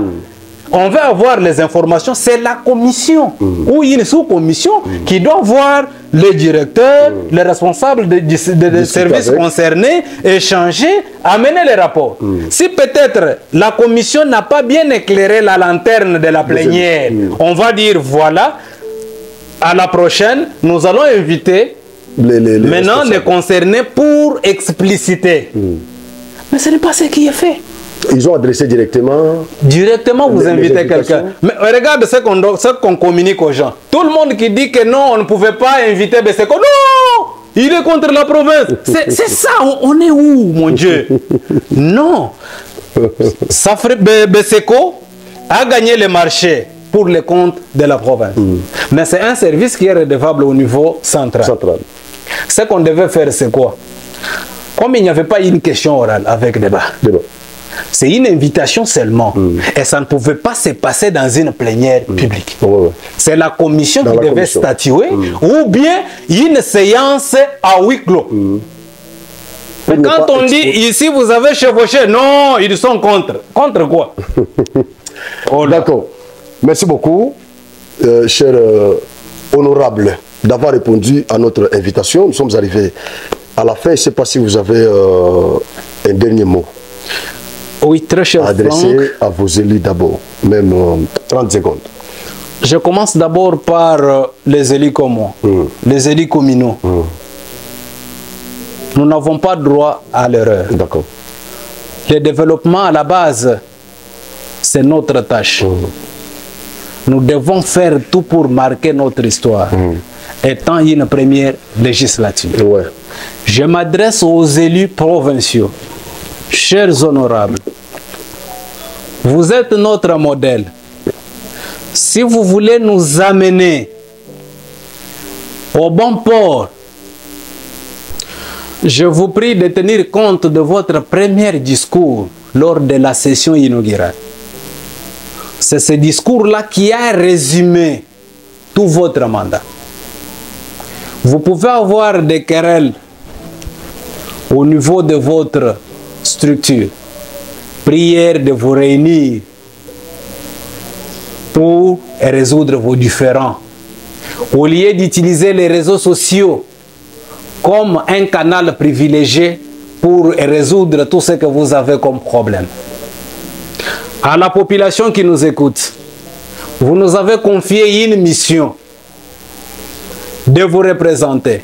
Speaker 2: on va avoir les informations, c'est la commission ou une sous-commission qui doit voir le directeur, les responsables des services
Speaker 1: avec.
Speaker 2: concernés, échanger, amener les rapports. Si peut-être la commission n'a pas bien éclairé la lanterne de la plénière, on va dire voilà, à la prochaine, nous allons inviter maintenant les concernés pour expliciter. Mais ce n'est pas ce qui est fait.
Speaker 1: Ils ont adressé directement.
Speaker 2: Directement, vous
Speaker 1: les
Speaker 2: invitez quelqu'un.
Speaker 1: invitations.
Speaker 2: Mais regarde ce qu'on communique aux gens. Tout le monde qui dit que non, on ne pouvait pas inviter Besseko. Non, il est contre la province. C'est ça, on est où, mon Dieu? Non. Besseko a gagné le marché pour les comptes de la province. Mais c'est un service qui est redevable au niveau central. Ce qu'on devait faire, c'est quoi? Comme il n'y avait pas une question orale avec débat. C'est une invitation seulement. Et ça ne pouvait pas se passer dans une plénière publique. C'est la commission qui devait statuer ou bien une séance à huis clos. Mais quand on dit ici vous avez chevauché, non, ils sont contre. Contre quoi?
Speaker 1: D'accord. Merci beaucoup, cher honorable, d'avoir répondu à notre invitation. Nous sommes arrivés à la fin. Je ne sais pas si vous avez un dernier mot.
Speaker 2: Oui, très cher
Speaker 1: adressé à vos élus d'abord, même 30 secondes.
Speaker 2: Je commence d'abord par les élus communs, les élus communaux. Nous n'avons pas droit à l'erreur.
Speaker 1: D'accord.
Speaker 2: Le développement à la base, c'est notre tâche. Nous devons faire tout pour marquer notre histoire, étant une première législature. Je m'adresse aux élus provinciaux. Chers honorables, vous êtes notre modèle. Si vous voulez nous amener au bon port, je vous prie de tenir compte de votre premier discours lors de la session inaugurale. C'est ce discours-là qui a résumé tout votre mandat. Vous pouvez avoir des querelles au niveau de votre structure. Prière de vous réunir pour résoudre vos différends. Au lieu d'utiliser les réseaux sociaux comme un canal privilégié pour résoudre tout ce que vous avez comme problème. À la population qui nous écoute, vous nous avez confié une mission de vous représenter,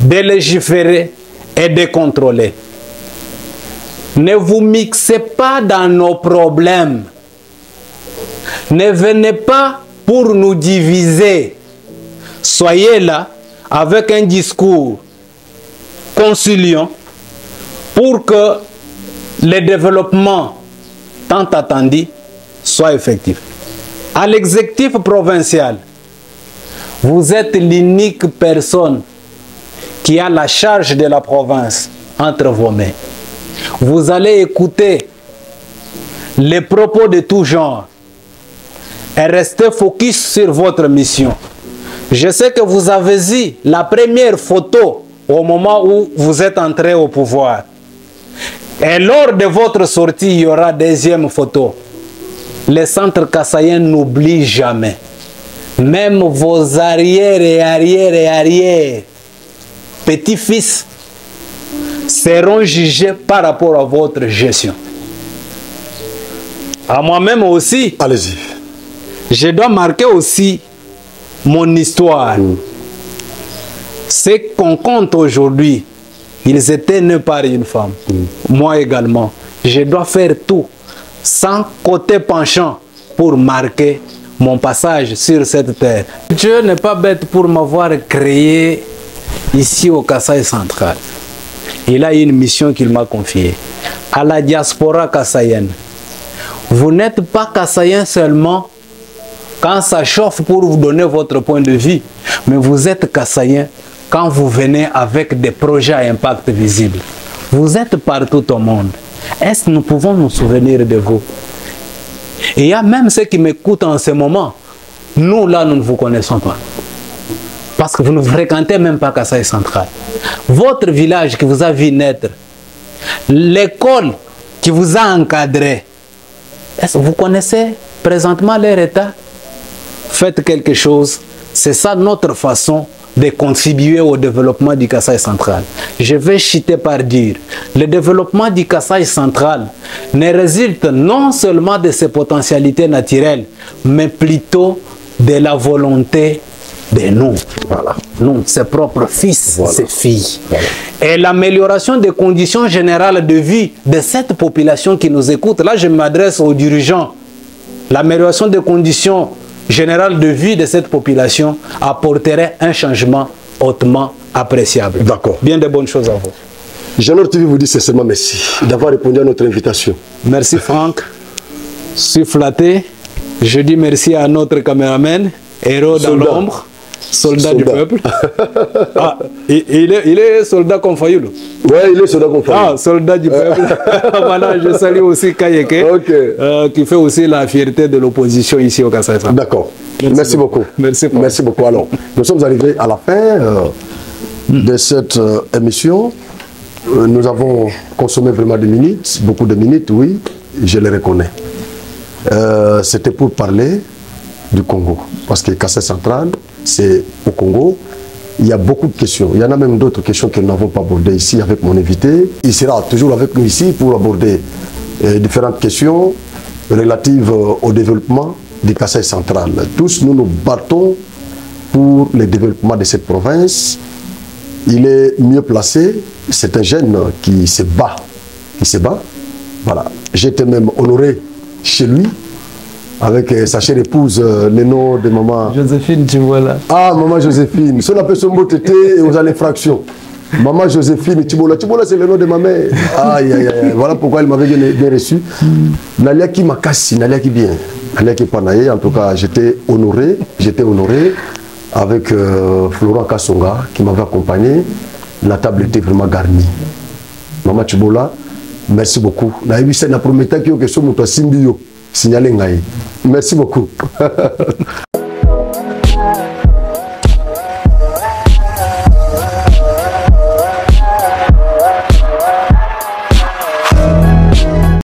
Speaker 2: de légiférer et de contrôler. Ne vous mixez pas dans nos problèmes. Ne venez pas pour nous diviser. Soyez là avec un discours conciliant pour que le développement tant attendu soit effectif. À l'exécutif provincial, vous êtes l'unique personne qui a la charge de la province entre vos mains. Vous allez écouter les propos de tout genre et rester focus sur votre mission. Je sais que vous avez eu la première photo au moment où vous êtes entré au pouvoir. Et lors de votre sortie, il y aura deuxième photo. Le centre kassaïen n'oublie jamais. Même vos arrières et arrières et arrières petits-fils seront jugés par rapport à votre gestion. À moi-même aussi,
Speaker 1: allez-y.
Speaker 2: Je dois marquer aussi mon histoire. Ce qu'on compte aujourd'hui, ils étaient nés par une femme. Moi également. Je dois faire tout, sans côté penchant, pour marquer mon passage sur cette terre. Dieu n'est pas bête pour m'avoir créé ici au Kasaï central. Il a une mission qu'il m'a confiée. À la diaspora kassaïenne. Vous n'êtes pas kassaïen seulement quand ça chauffe pour vous donner votre point de vue, mais vous êtes kassaïen quand vous venez avec des projets à impact visible. Vous êtes partout au monde. Est-ce que nous pouvons nous souvenir de vous? Et il y a même ceux qui m'écoutent en ce moment. Nous, là, nous ne vous connaissons pas. Parce que vous ne fréquentez même pas Kassaï Central. Votre village qui vous a vu naître, l'école qui vous a encadré, est-ce que vous connaissez présentement leur état? Faites quelque chose. C'est ça notre façon de contribuer au développement du Kassaï Central. Je vais chuter par dire, le développement du Kassaï Central ne résulte non seulement de ses potentialités naturelles, mais plutôt de la volonté de nous. Voilà. Nous, ses propres fils, voilà. Ses filles. Voilà. Et l'amélioration des conditions générales de vie de cette population qui nous écoute, là je m'adresse aux dirigeants, l'amélioration des conditions générale de vie de cette population apporterait un changement hautement appréciable.
Speaker 1: D'accord.
Speaker 2: Bien de bonnes choses à vous.
Speaker 1: Janor TV vous dit sincèrement merci d'avoir répondu à notre invitation.
Speaker 2: Merci Franck. Je suis flatté. Je dis merci à notre caméraman, héros dans l'ombre, soldat du peuple. Ah, il est soldat comme Fayoulou.
Speaker 1: Oui, il est soldat comme Fayoulou.
Speaker 2: Ah, soldat du peuple. Voilà, je salue aussi Kayeke, qui fait aussi la fierté de l'opposition ici au Kassaï.
Speaker 1: D'accord. Merci beaucoup.
Speaker 2: Merci
Speaker 1: beaucoup. Alors, nous sommes arrivés à la fin de cette émission. Nous avons consommé vraiment des minutes, beaucoup de minutes, oui, je les reconnais. C'était pour parler du Congo, parce que Kassaï Central, c'est au Congo. Il y a beaucoup de questions. Il y en a même d'autres questions que nous n'avons pas abordées ici avec mon invité. Il sera toujours avec nous ici pour aborder différentes questions relatives au développement du Kassaï Central. Tous, nous nous battons pour le développement de cette province. Il est mieux placé. C'est un jeune qui se bat. Voilà. J'ai été même honoré chez lui, avec sa chère épouse, le nom de maman
Speaker 2: Joséphine, tu vois là.
Speaker 1: Ah, maman Joséphine. Son appelle son mot tété et aux infractions. Maman Joséphine Tibola. Tibola, c'est le nom de ma mère. Aïe, aïe, aïe. Voilà pourquoi elle m'avait bien reçu. Naliaki Makassi, Naliaki bien. Naliaki Panaye. En tout cas, j'étais honoré avec Florent Kassonga qui m'avait accompagné. La table était vraiment garnie. Maman Tibola, merci beaucoup. Naïbissa n'a promis que ce soit Simbio. Signalé. Merci beaucoup.